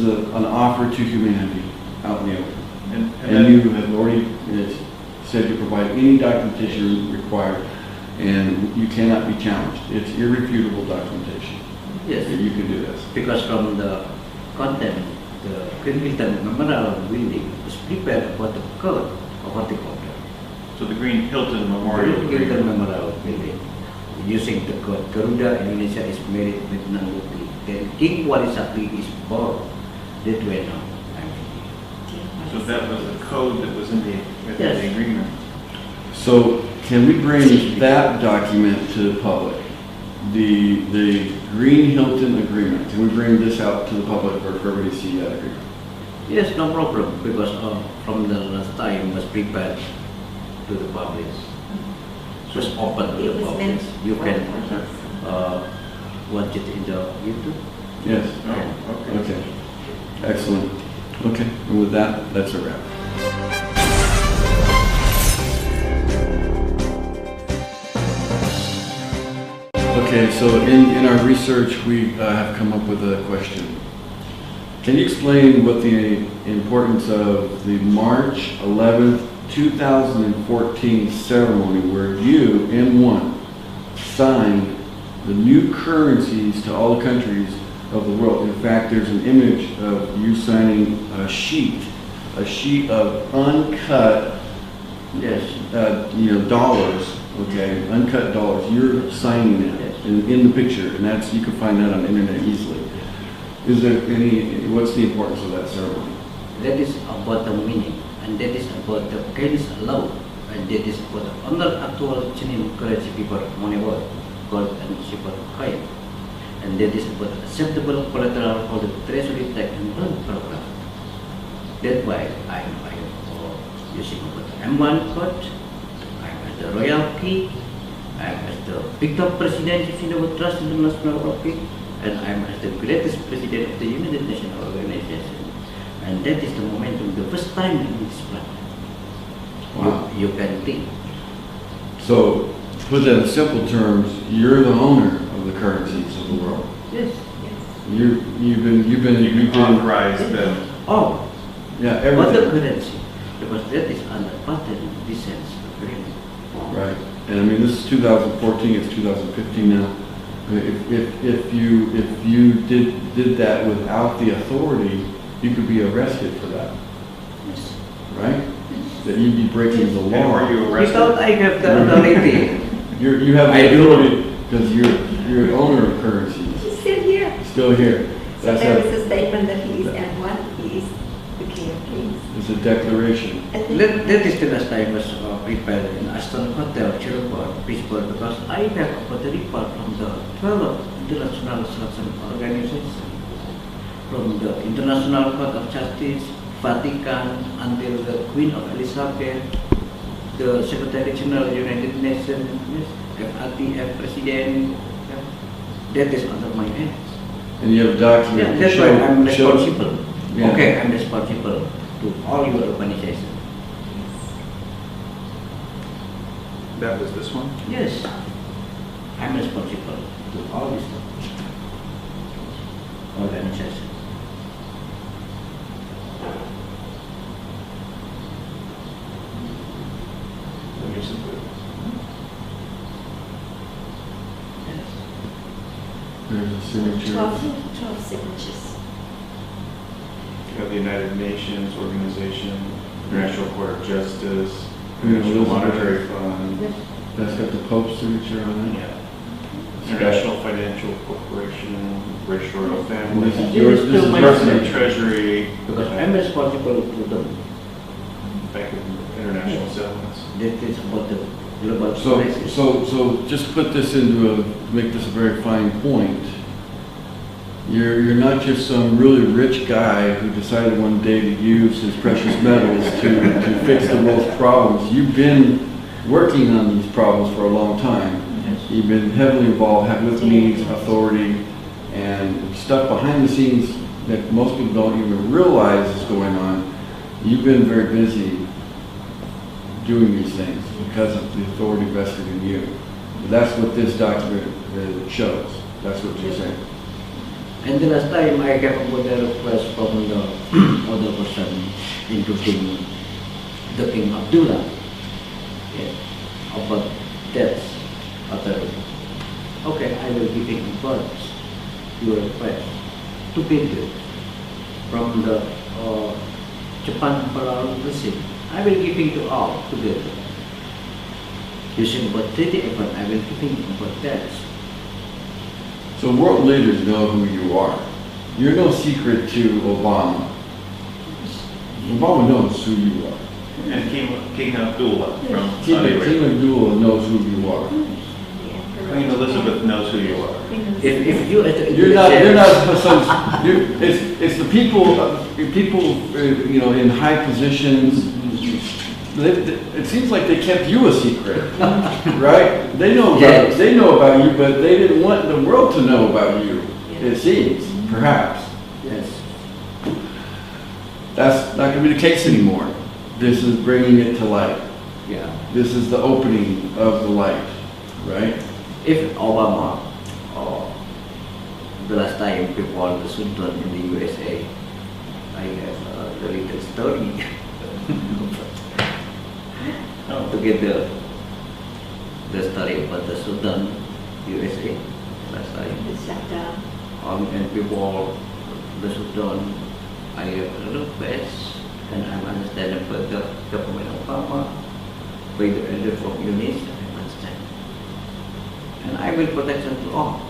an offer to humanity out in the open. And you have already said you provide any documentation required, and you cannot be challenged. It's irrefutable documentation. Yes, that you can do this. Because from the content, the Green Hilton Memorial Building is prepared for the code of horticulture. So the Green Hilton Memorial Green Hilton Memorial Building, using the code Garuda Indonesia is married with Nanguti. Then King Walisakti is born. That way now. So that was the code that was in the agreement. So can we bring that document to the public? The Green Hilton Agreement. Can we bring this out to the public for everybody to see that agreement? Yes, no problem, because from the last time was prepared to the public. It was open to the public. You can watch it in the YouTube. Yes. Oh, okay. Okay. Excellent. Okay. And with that, that's a wrap. Okay, so in our research, we have come up with a question. Can you explain what the importance of the March 11th, 2014 ceremony where you, M1, signed the new currencies to all the countries of the world? In fact, there's an image of you signing a sheet of uncut, dollars. Okay, uncut dollars. You're signing it in the picture, and that's, you can find that on the internet easily. Is there what's the importance of that ceremony? That is about the meaning, and that is about the Chinese law, and that is about the under actual Chinese currency paper, money worth, gold and silver coin, and that is about acceptable collateral for the treasury tax and bond program. That's why I'm using about the M1 code. The royal key, I'm as the victor president of Sino Trust International Key, and I'm as the greatest president of the United Nations Organization. And that is the momentum, the first time in this planet. Wow. You can think. So, to put that in simple terms, you're the owner of the currencies of the world. Yes. You've been authorized them. Oh, yeah, what the everything. currency? Because that is under patent license agreement. Right, and I mean this is 2014. It's 2015 now. If you did that without the authority, you could be arrested for that. Yes. Right? That you'd be breaking the law. And are you arrested? Without I have the authority. You have the authority because you're an owner of currencies. He's still here. Still here. So there is a statement that he is M1, he is It's a declaration. That is the last time I was prepared in Aston Hotel, Cirebon, principal, because I have got the report from the 12 international construction organizations, from the International Court of Justice, Vatican, until the Queen of Elizabeth, the Secretary General of the United Nations, FATF President. That is under my hands. And you have a document. That's why I'm responsible. Yeah. Okay, I'm responsible to all your organizations. That was this one? Yes, I'm responsible to all these organizations. Yes. There's a signature. 12 signatures. You have the United Nations Organization, International Court of Justice, Yeah, International Elizabeth. Monetary Fund, That's got the Pope's signature on it. yeah. International Financial Corporation, British Royal And Family, this is yours, this is your Department of signature. Treasury, Because I'm responsible to them. Bank of International Settlements. That is about the global So, crisis. so just put this into make this a very fine point. You're not just some really rich guy who decided one day to use his precious metals to fix the world's problems. You've been working on these problems for a long time. Yes. You've been heavily involved, have with meetings, authority, and stuff behind the scenes that most people don't even realize is going on. You've been very busy doing these things because of the authority vested in you. That's what this document shows. That's what you're saying. And the last time I have got a request from the other person, including the King Abdullah, yes, about that authority. Okay, I will give him first your request to build from the Japan Imperial Regime. I will give him to all together. Using about 38, I will give him about that. So world leaders know who you are. You're no secret to Obama. Obama knows who you are. And King Abdullah from King Saudi Arabia. King Abdullah knows who you are. Queen Elizabeth knows who you are. If you as the You're not some. It's the people you know in high positions. It seems like they kept you a secret, right? They know Yes. they know about you, but they didn't want the world to know about you. It seems, perhaps. Yes. That's not going to be the case anymore. This is bringing it to light. Yeah. This is the opening of the light, right? If Obama, the last time before the Sultan in the USA, I have a little story to get the story about the Sultan USA last time. The shutdown. And before the Sultan, I have a request, and I understand about the government of Obama, by the elder from Indonesia, I understand. And I will protect them to all.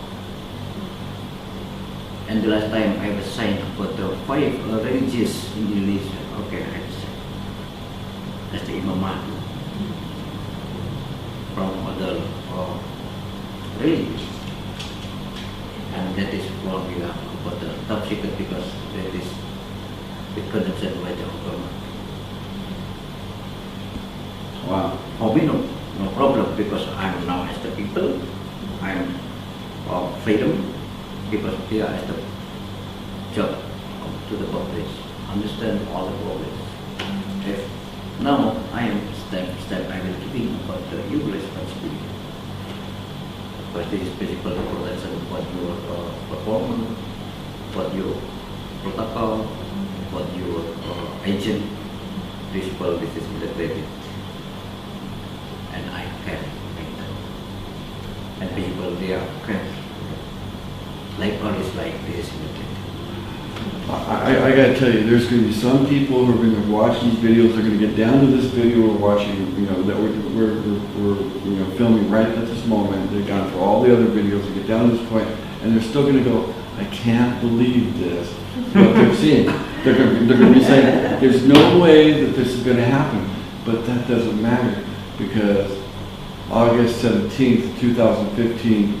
And the last time I was signed about the 5 religious in Indonesia, okay, I understand. That's the Imam from other religions. And that is what we have about the top secret because that is the connection by the government. Wow. For me, no problem because I'm now as the people, I'm freedom because they are as the job to the public, understand all the problems. If now I am step I will giving about the your responsibility. But this is basically protection what your performance, what your protocol, what your agent, principal, this is integrated. And I can make them. And people, they are can like always like this integrated. I got to tell you, there's going to be some people who are going to watch these videos. They're going to get down to this video we're watching, you know, that we're you know filming right at this moment. They've gone through all the other videos to get down to this point, and they're still going to go, I can't believe this, what they're seeing. They're going to be saying, there's no way that this is going to happen. But that doesn't matter, because August 17th, 2015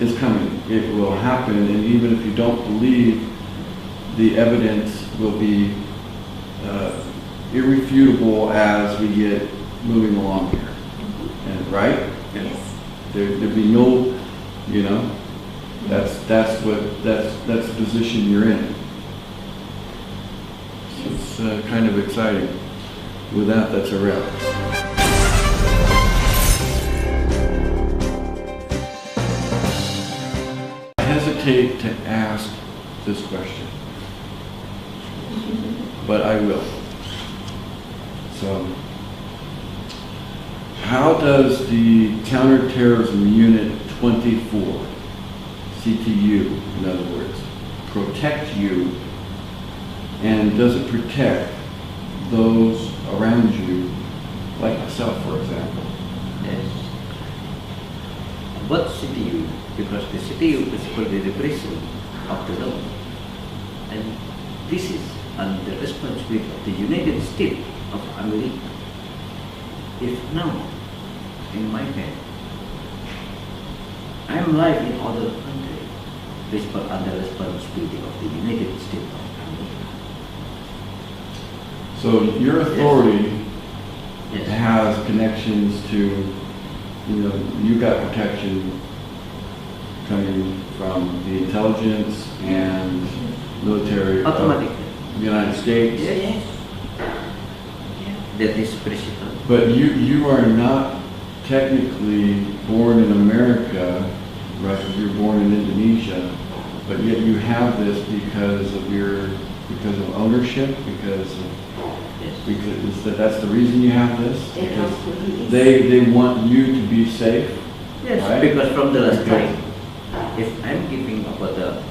is coming. It will happen, and even if you don't believe, the evidence will be irrefutable as we get moving along here. And right? Yes. There'd be no, you know, that's the position you're in. So it's kind of exciting. With that, that's a wrap. I hesitate to ask this question, but I will. So, how does the Counterterrorism Unit 24, CTU, in other words, protect you, and does it protect those around you, like myself, for example? Yes. What CTU? Because the CTU is called the repression of the law. And this is under the responsibility of the United States of America. If now, in my hand, I am live in other country, this is under the responsibility of the United States of America. So your authority Yes. has connections to, you know, you got protection coming from the intelligence and military of Automatically. the United States. Yes. That is principle. But you are not technically born in America, right? Because you're born in Indonesia, but yet you have this because of ownership, because that's the reason you have this? Because they want you to be safe? Yes, right? because from the last Okay. time, if I'm giving about the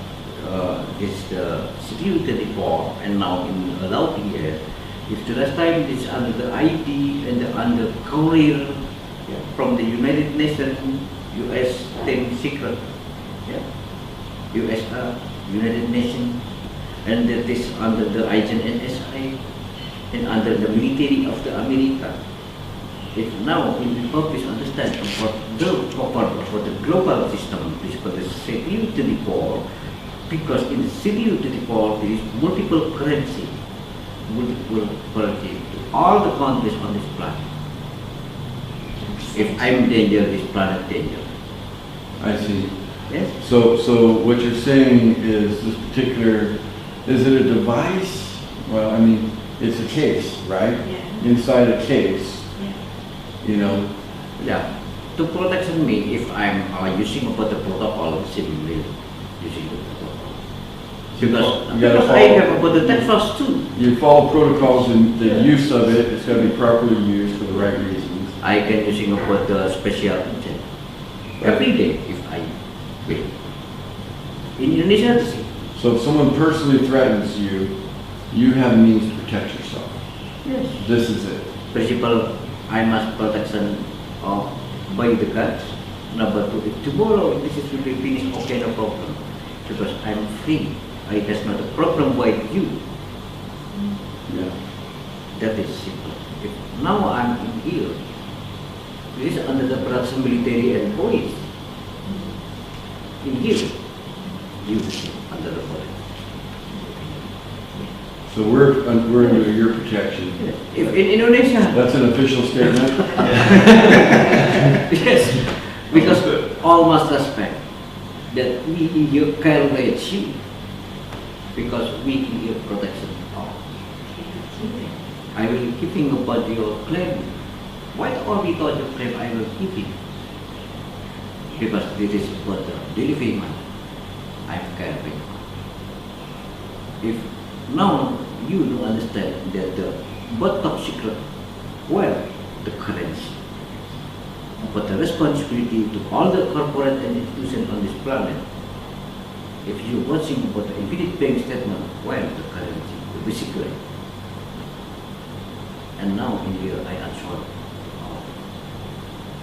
security report and now in allowed here, if the last time it's under the ID and under courier from the United Nations, U.S. thing secret, USA, United Nations, and that is under the agent NSI and under the military of the America. If now in the purpose understand about the global system, this is called the security report, because in the security report there is multiple currency to all the countries on this planet. If I'm danger, this planet danger. I see. Yes? So what you're saying is this particular, is it a device? Well, I mean, it's a case, right? Yeah. Inside a case, Yeah. you know. Yeah. To protect me, if I'm using about the protocol, simply using the protocol. Because You gotta I follow- have about the Texas too. You follow protocols and the use of it, it's gotta be properly used for the right reasons. I can using about the special agent every day if I will. In Indonesia, the same. So if someone personally threatens you, you have means to protect yourself. Yes. This is it. Principle, I must protection by the guns. Number two, if tomorrow this is will be finished, okay, no problem. Because I'm free. I has not a problem with you. Yeah. That is simple. If now I'm in here, this is under the production military and police. In here, you under the police. So we're under your protection. If in Indonesia, That's an official statement. yes, because all must respect that we in here carry you, because we in here protection all. I will keeping about your claim. Why all we thought your claim I will keep it? Because this is what the delivery man I'm carrying. If now you don't understand that the but top secret, well, the currency, but the responsibility to all the corporate and institutions on this planet. If you're watching about the infinite bank statement, well, the currency, the secret. And now in here I answer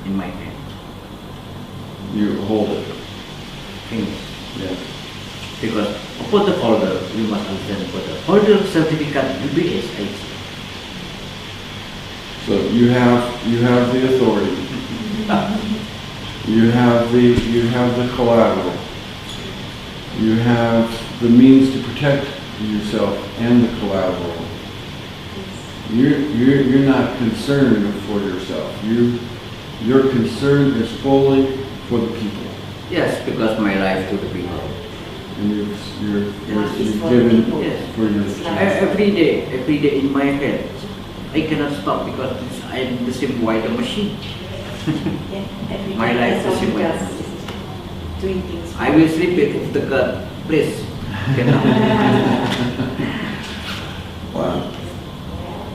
in my hand. You hold it. Fingers. Yeah. Because upon the folder, you must understand for the holder certificate UBS IC. So you have the authority. You have the collateral. You have the means to protect yourself and the collateral. You're not concerned for yourself. Your concern is fully for the people. Yes, because my life to the people. And you're It's for given people. Yes. for your Every day in my head, I cannot stop because I'm the same white machine. Yeah, every My day life that's all is he in my does hands. is doing things. I will sleep if the God, please. Cannot. Wow.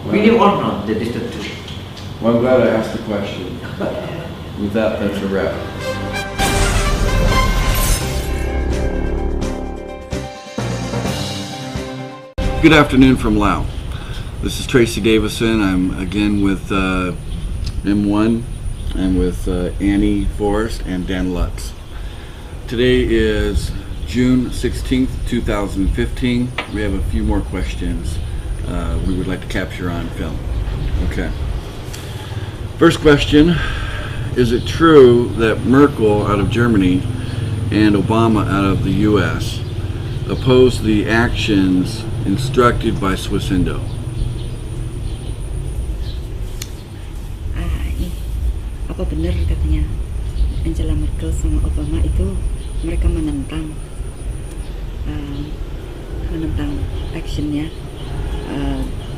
Believe or not, that is the truth. Well, I'm glad I asked the question. With that, that's a wrap. Good afternoon from Laos. This is Tracy Davison. I'm again with M1 and with Annie Forrest and Dan Lutz. Today is June 16th, 2015. We have a few more questions we would like to capture on film. Okay. First question, is it true that Merkel out of Germany and Obama out of the US opposed the actions instructed by Swissindo? Apa benar katanya Angela Merkel sama Obama itu mereka menentang actionnya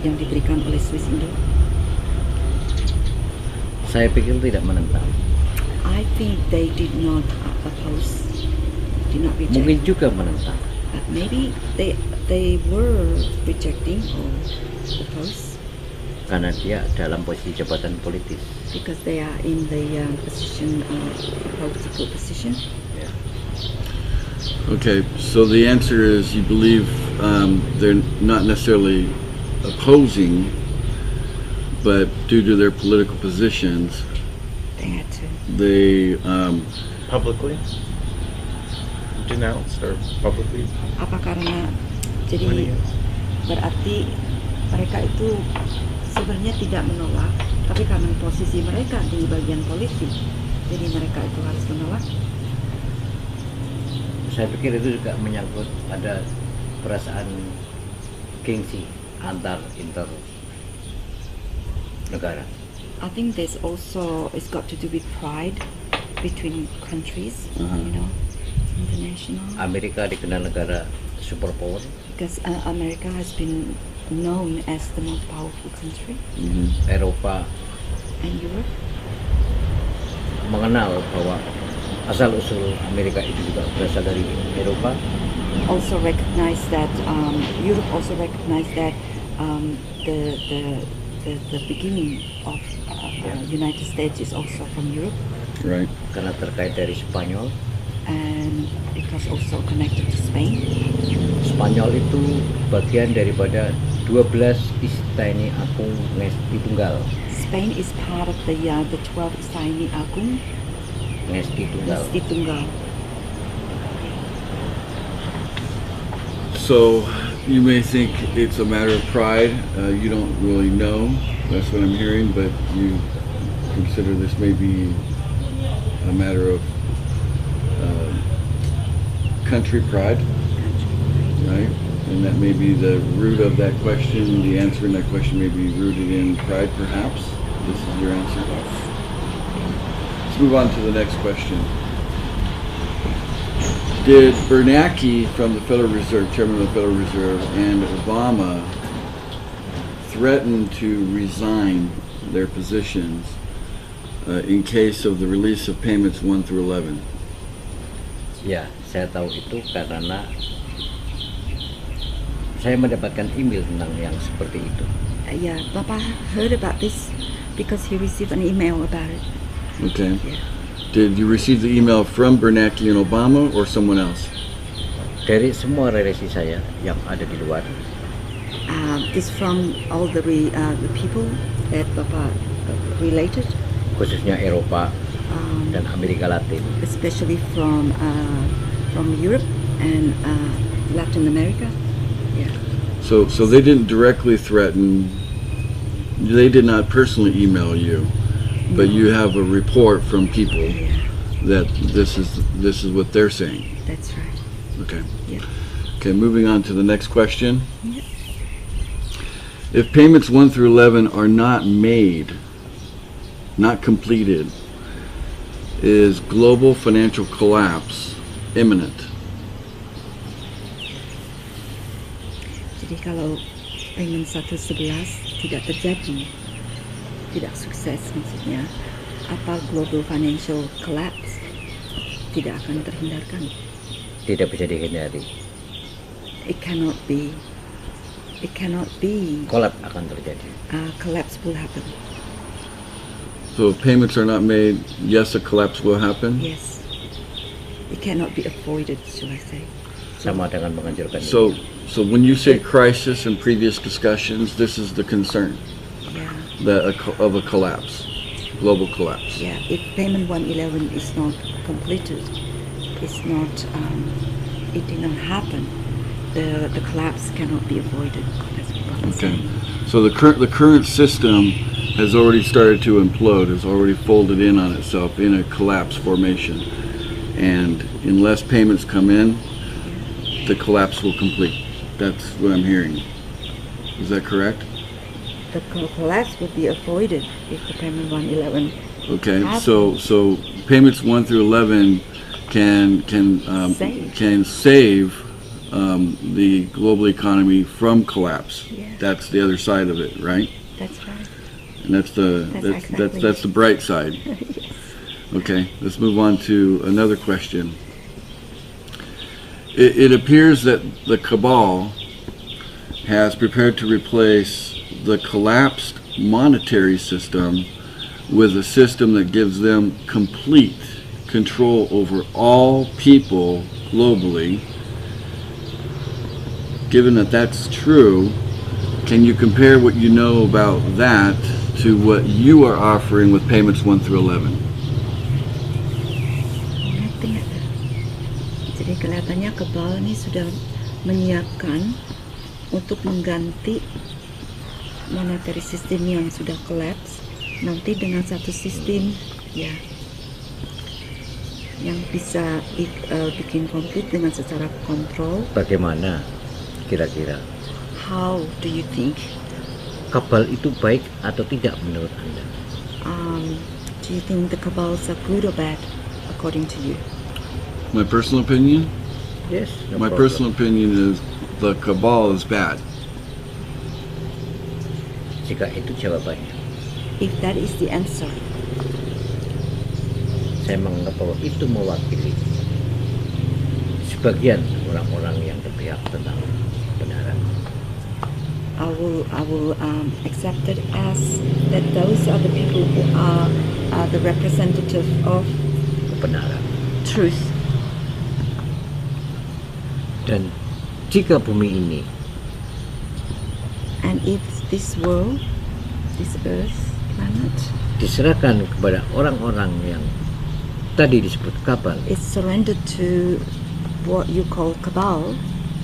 yang diberikan oleh Swissindo? Saya pikir tidak menentang. I think they did not oppose, did not reject. Mungkin juga menentang. Maybe they were rejecting or oppose Karena dia dalam posisi jabatan politis. because they are in the political position. Ya. Okay, so the answer is you believe they're not necessarily opposing, but due to their political positions, They had to. they Publicly denounced or publicly? Apa karena jadi berarti mereka itu sebenarnya tidak menolak, tapi karena posisi mereka di bagian politik, jadi mereka itu harus menolak. Saya pikir itu juga menyangkut pada perasaan gengsi inter negara. I think there's also it's got to do with pride between countries, you know, international. Amerika dikenal negara superpower. Because America has been known as the most powerful country, Eropa and Europe mengenal bahwa asal-usul Amerika itu juga berasal dari Eropa. also recognize that Europe also recognize that the beginning of United States is also from Europe, right. Karena terkait dari Spanyol. and because also connected to Spain. Spanyol itu bagian daripada 12 Istana Agung Ngesti Tunggal. Spain is part of the 12 Istana Agung Ngesti Tunggal. Ngesti Tunggal. So you may think it's a matter of pride. You don't really know. That's what I'm hearing, but you consider this may be a matter of country pride, right? And that may be the root of that question. The answer in that question may be rooted in pride, perhaps. This is your answer. Let's move on to the next question. Did Bernanke from the Federal Reserve, Chairman of the Federal Reserve, and Obama threaten to resign their positions in case of the release of payments 1 through 11? Ya, saya tahu itu karena saya mendapatkan email tentang yang seperti itu. Yeah, Papa heard about this because he received an email about it. Okay. Yeah. Did you receive the email from Bernanke and Obama or someone else? Dari semua relasi saya yang ada di luar, It's from all the people that Papa related, khususnya Eropa dan Amerika Latin. especially from Europe and Latin America. Yeah. So they didn't directly threaten, they did not personally email you, but No. you have a report from people Yeah, that this is what they're saying. that's right. Okay. Yeah. Okay, moving on to the next question. Yeah. If payments 1 through 11 are not made, not completed, is global financial collapse imminent? Jadi kalau payment 1/11 tidak terjadi, tidak sukses maksudnya, apa global financial collapse tidak akan terhindarkan? Tidak bisa dihindari. It cannot be. It cannot be. Kolap akan terjadi. Collapse will happen. So if payments are not made, yes, a collapse will happen? Yes. It cannot be avoided, shall I say? Sama dengan menghancurkan So, dunia. so when you say crisis in previous discussions, this is the concern Yeah. of a collapse, global collapse. Yeah. If payment 111 is not completed, it's not. It did not happen. The collapse cannot be avoided. That's what I'm Okay. saying. So the current system has already started to implode, has already folded in on itself in a collapse formation, and unless payments come in, the collapse will complete. That's what I'm hearing. Is that correct? The collapse would be avoided if the payment 111. Okay. So payments 1 through 11 can save the global economy from collapse. Yeah. That's the other side of it, right? That's right. And that's the bright side. Yes. Okay, let's move on to another question. It appears that the cabal has prepared to replace the collapsed monetary system with a system that gives them complete control over all people globally. Given that that's true, can you compare what you know about that to what you are offering with payments 1 through 11? Ngerti nggak tuh? Jadi kelihatannya kebal ini sudah menyiapkan untuk mengganti monetary system yang sudah collapse nanti dengan satu sistem ya yang bisa bikin konflik dengan secara kontrol. Bagaimana kira-kira How do you think? kabal itu baik atau tidak menurut Anda? Do you think the cabals are good or bad according to you? My personal opinion? Yes. no My problem. personal opinion is the cabal is bad. Jika itu jawabannya, If that is the answer, saya menganggap bahwa itu mewakili sebagian orang-orang yang berpihak tentang kebenaran. I will accept it as that those are the people who are the representative of Kebenaran. truth. Dan jika bumi ini And if this world, this earth, planet, diserahkan kepada orang-orang yang tadi disebut kabal, is surrendered to what you call cabal,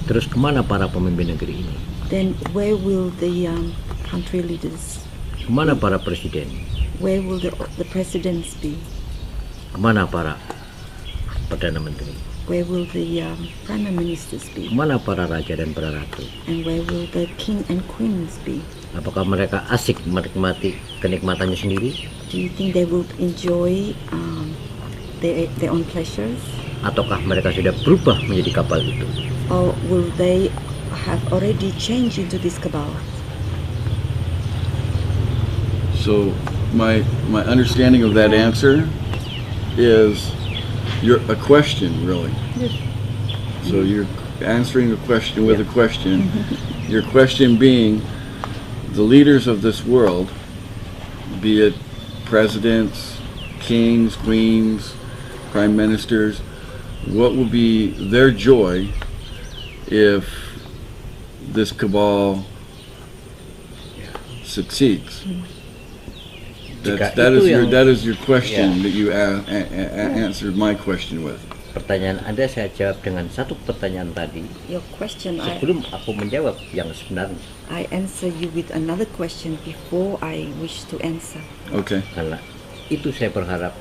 terus kemana para pemimpin negeri ini? then where will the country leaders, Kemana para presiden? where will the presidents be? Kemana para perdana menteri? Where will the prime ministers be? Kemana para raja dan para ratu? And where will the king and queens be? Apakah mereka asik menikmati kenikmatannya sendiri? Do you think they will enjoy their own pleasures? Ataukah mereka sudah berubah menjadi kapal itu? Or will they have already changed into this cabal? So my understanding of that answer is a question, really. Yes. So you're answering the question with a Yeah. question. Your question being, the leaders of this world, be it presidents, kings, queens, prime ministers, what will be their joy if this cabal succeeds? Jika That itu yang- is your question Yeah. that you answered my question with. Pertanyaan Anda saya jawab dengan satu pertanyaan tadi. Your question, Sebelum aku menjawab yang sebenarnya. I answer you with another question before I wish to answer. Okay. Karena itu saya berharap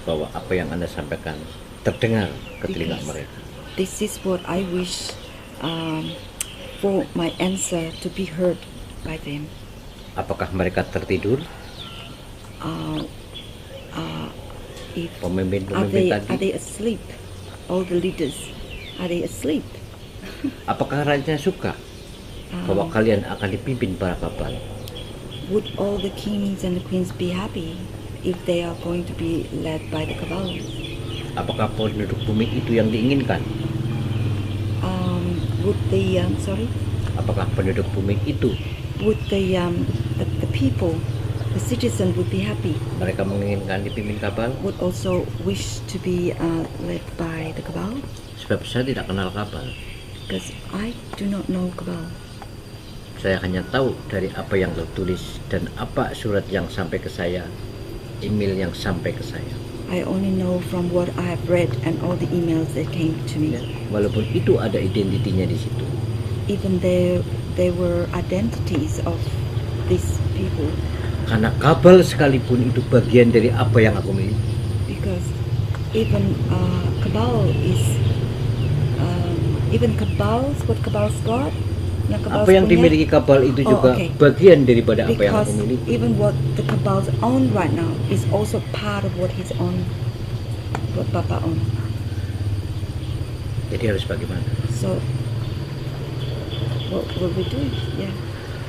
bahwa apa yang Anda sampaikan terdengar ke telinga mereka. This is what I wish for my answer to be heard by them. Apakah mereka tertidur? If Pemimpin-pemimpin are tadi. they asleep? All the leaders, are they asleep? Apakah raja suka bahwa kalian akan dipimpin para kapal? Would all the kings and the queens be happy if they are going to be led by the cabal? Apakah penduduk bumi itu yang diinginkan? Would the Apakah penduduk bumi itu would the people, the citizen would be happy? mereka menginginkan dipimpin kapal? Would also wish to be led by the cabal? Sebab saya tidak kenal kapal. Because I do not know cabal. Saya hanya tahu dari apa yang tertulis dan apa surat yang sampai ke saya, email yang sampai ke saya. I only know from what I have read and all the emails that came to me. Walaupun itu ada identitinya di situ. Even there were identities of these people. Karena kabel sekalipun itu bagian dari apa yang aku miliki. Because even cabal is even cabals, what cabals got? Apa yang dimiliki kabel itu juga bagian daripada apa yang aku miliki. Even what the cabals own right now is also part of what he's own, what Papa own. Jadi harus bagaimana? So what will we do? Yeah.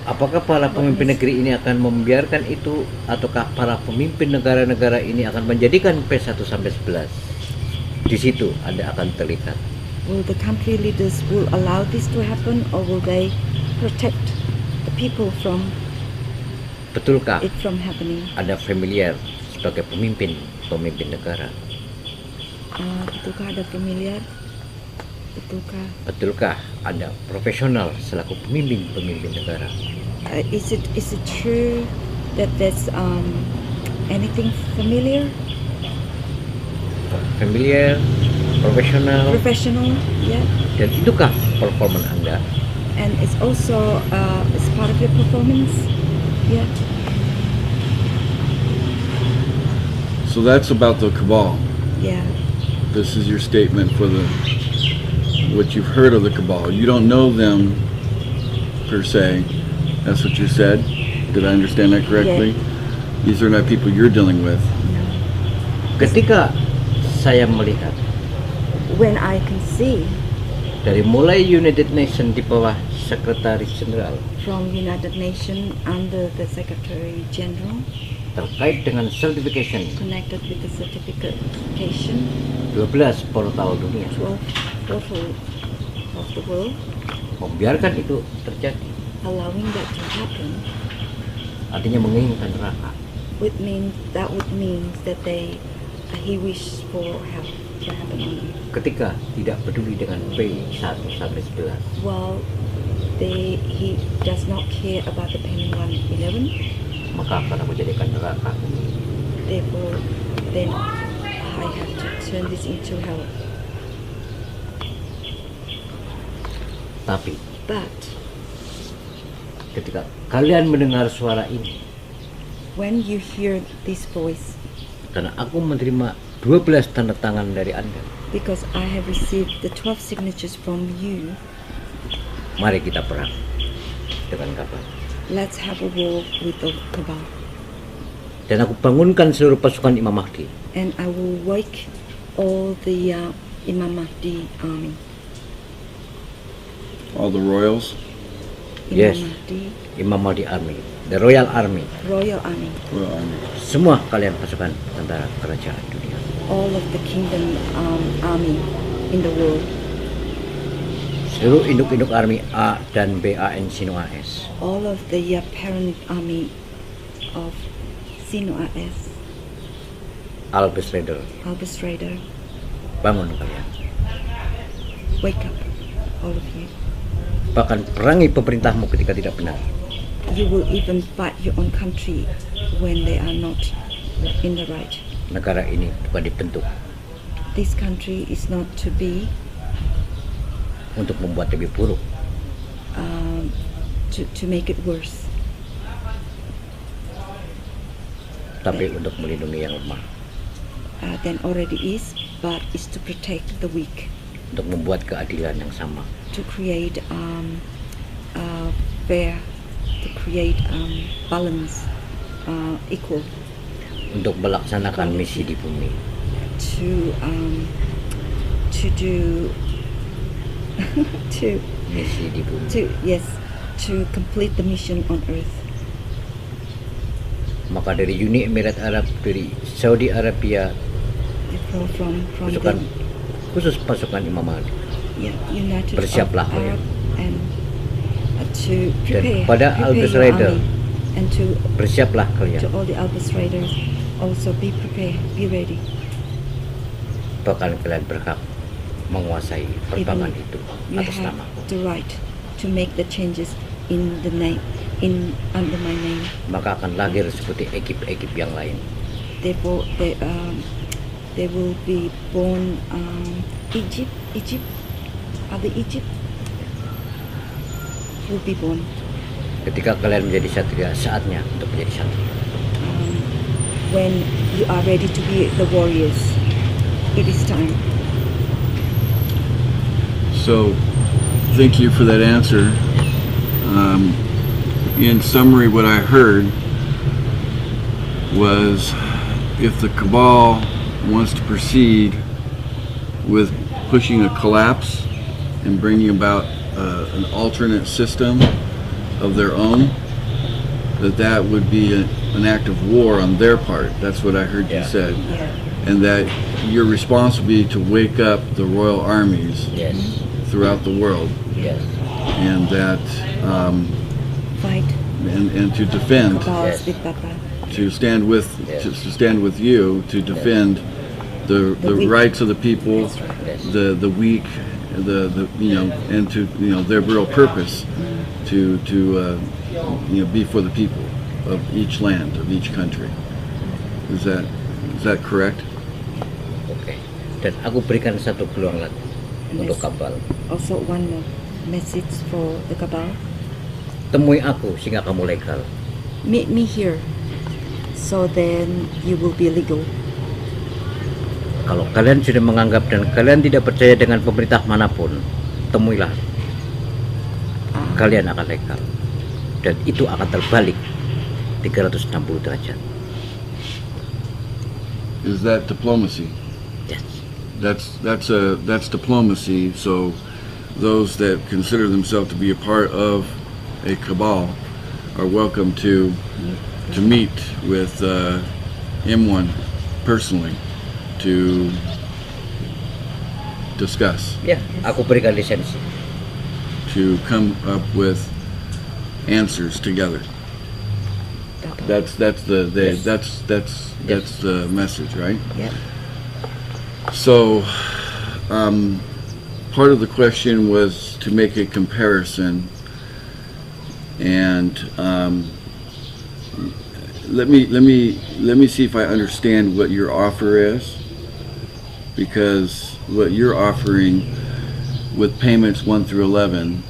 Apakah para pemimpin negeri ini akan membiarkan itu, ataukah para pemimpin negara-negara ini akan menjadikan P1 sampai 11? Di situ Anda akan terlihat. Will the country leaders will allow this to happen, or will they protect the people from Betulkah it from happening? Anda familiar sebagai pemimpin negara? Betulkah ada familiar? Betulkah Anda profesional selaku pemimpin negara? Is it true that there's anything familiar? Familiar, profesional, yeah. Dan itukah performa Anda? And it's also it's part of your performance, yeah. So that's about the cabal. Yeah. This is your statement for what you've heard of the cabal. You don't know them per se. That's what you said. Did I understand that correctly? Yeah. These are not people you're dealing with. No. Ketika saya melihat, when I can see dari mulai United Nations di bawah Sekretaris Jenderal, from United Nations under the Secretary General, terkait dengan certification, connected with the certification, 12 portal dunia, 12 portal of the world, membiarkan itu terjadi, allowing that to happen, artinya menginginkan neraka. would mean that he wished for help to happen on earth. Ketika tidak peduli dengan P1 sampai 11, Well, he does not care about the payment 111. maka akan aku jadikan neraka. Therefore, then I have to turn this into hell. Tapi But ketika kalian mendengar suara ini, when you hear this voice, karena aku menerima 12 tanda tangan dari Anda, because I have received the 12 signatures from you, mari kita perang dengan kapal. let's have a war with the cabal. Dan aku bangunkan seluruh pasukan Imam Mahdi. And I will wake all the Imam Mahdi army. All the royals. Imam Yes. Mahdi, Imam Mahdi Army, the Royal Army. Royal Army. Royal army. Semua kalian pasukan tentara kerajaan dunia. All of the kingdom army in the world. Seluruh induk-induk army A dan BAN Sino AS. All of the parent army of Sino AS. Albus Raider, Albus Raider. bangun kalian. Wake up, all of you. Bahkan perangi pemerintahmu ketika tidak benar. You will even fight your own country when they are not in the right. Negara ini bukan dibentuk this country is not to be untuk membuat lebih buruk. To make it worse, Tapi untuk melindungi yang lemah, than already is, but is to protect the weak, untuk membuat keadilan yang sama, to create fair, to create balance, equal, untuk melaksanakan misi di bumi. to do Misi di bumi. to complete the mission on earth. Maka dari Uni Emirat Arab, dari Saudi Arabia, From pasukan the khusus pasukan Imam Ali, United Bersiaplah Arab and to dan prepare, pada prepare Albus your Rider, army, and to bersiaplah kalian. all the Albus Riders also be prepared, be ready. Bahkan kalian berhak menguasai perbankan Even itu you atas have namaku. the right to make the changes in the name, under my name. Maka akan lahir seperti ekip-ekip yang lain. Therefore, they will be born Egypt, other Egypt will be born. Ketika kalian menjadi satria, saatnya untuk menjadi satria. When you are ready to be the warriors, it is time. So, thank you for that answer. In summary, what I heard was if the cabal wants to proceed with pushing a collapse and bringing about an alternate system of their own, that would be an act of war on their part. That's what I heard you said. And that your response would be to wake up the royal armies Yes, throughout the world, yes, and that Fight and to defend, cabals Yes. with Papa. to stand with Yes. to stand with you to defend the weak. rights of the people, yes. the weak, the and to their real purpose to be for the people of each land, of each country. Is that correct? Oke. Dan aku berikan satu peluang lagi untuk Yes. kabal. Also, one more message for the cabal. Temui aku sehingga kamu legal. Meet me here, so then you will be legal. Kalau kalian sudah menganggap dan kalian tidak percaya dengan pemerintah manapun, temuilah. Kalian akan legal. Dan itu akan terbalik 360 derajat. Is that diplomacy? Yes. That's diplomacy. So those that consider themselves to be a part of a cabal are welcome to meet with M1 personally to discuss, Ya, aku berikan lisensi. to come up with answers together. That's the Yes. that's the message, right? Yeah. So, part of the question was to make a comparison, and let me see if I understand what your offer is, because what you're offering with payments 1 through 11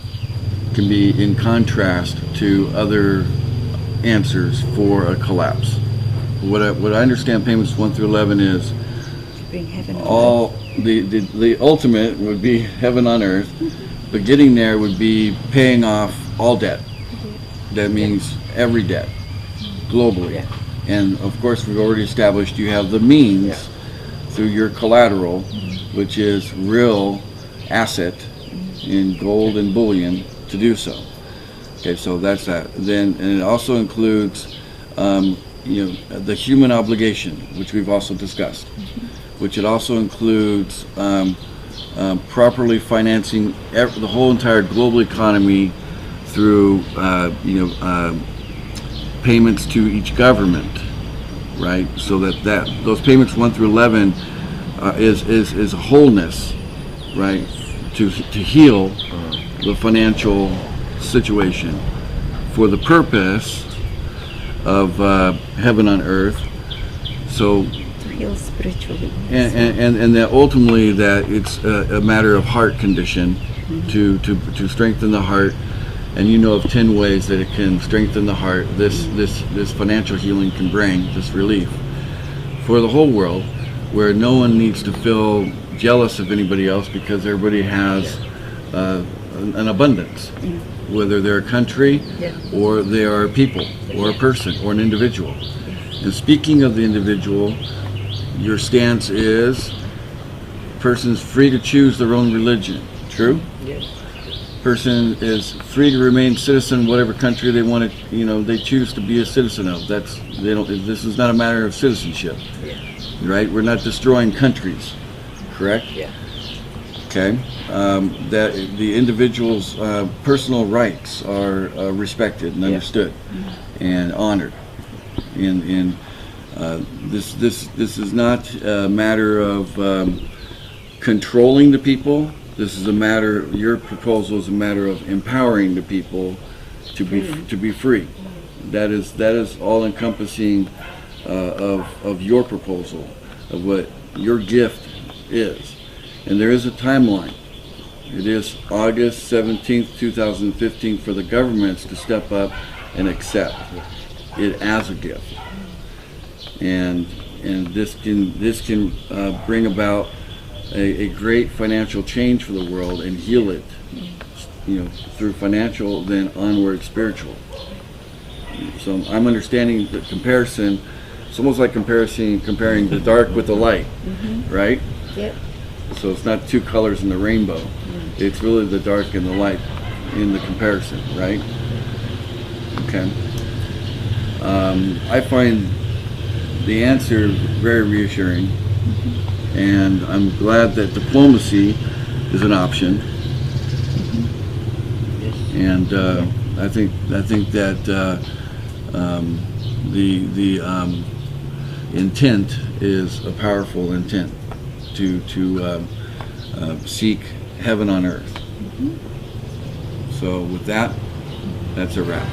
can be in contrast to other answers for a collapse. What I understand payments 1 through 11 is Bring heaven on all the ultimate would be heaven on earth, but getting there would be paying off all debt. That means every debt globally. Yeah. And of course, we've already established you have the means through your collateral, which is real asset in gold and bullion, to do so. Okay, so that's that. Then, and it also includes, the human obligation, which we've also discussed, which it also includes properly financing the whole entire global economy through, payments to each government, right? So that those payments 1 through 11 is a wholeness, right? To heal the financial situation for the purpose of heaven on earth. So heal spiritually. And that ultimately that it's a matter of heart condition to strengthen the heart. And you know of 10 ways that it can strengthen the heart. This financial healing can bring this relief for the whole world, where no one needs to feel jealous of anybody else because everybody has an abundance, whether they're a country or they are a people or a person or an individual. And speaking of the individual, your stance is person's free to choose their own religion. True? Yes. Person is free to remain citizen whatever country they want to, they choose to be a citizen of. This is not a matter of citizenship. Yeah. Right? We're not destroying countries. Correct? Yeah. Okay. That the individual's personal rights are respected and understood and honored. This is not a matter of controlling the people. This is a matter. Your proposal is a matter of empowering the people to be free. That is all encompassing of your proposal, of what your gift is. And there is a timeline. It is August 17th, 2015 for the governments to step up and accept it as a gift. And this can bring about a great financial change for the world and heal it, through financial, then onward spiritual. So I'm understanding the comparison. It's almost like comparing the dark with the light, right? Yep. So it's not two colors in the rainbow. It's really the dark and the light in the comparison, right? Okay. I find the answer very reassuring, and I'm glad that diplomacy is an option. And I think that the intent is a powerful intent to seek heaven on earth. So with that, that's a wrap.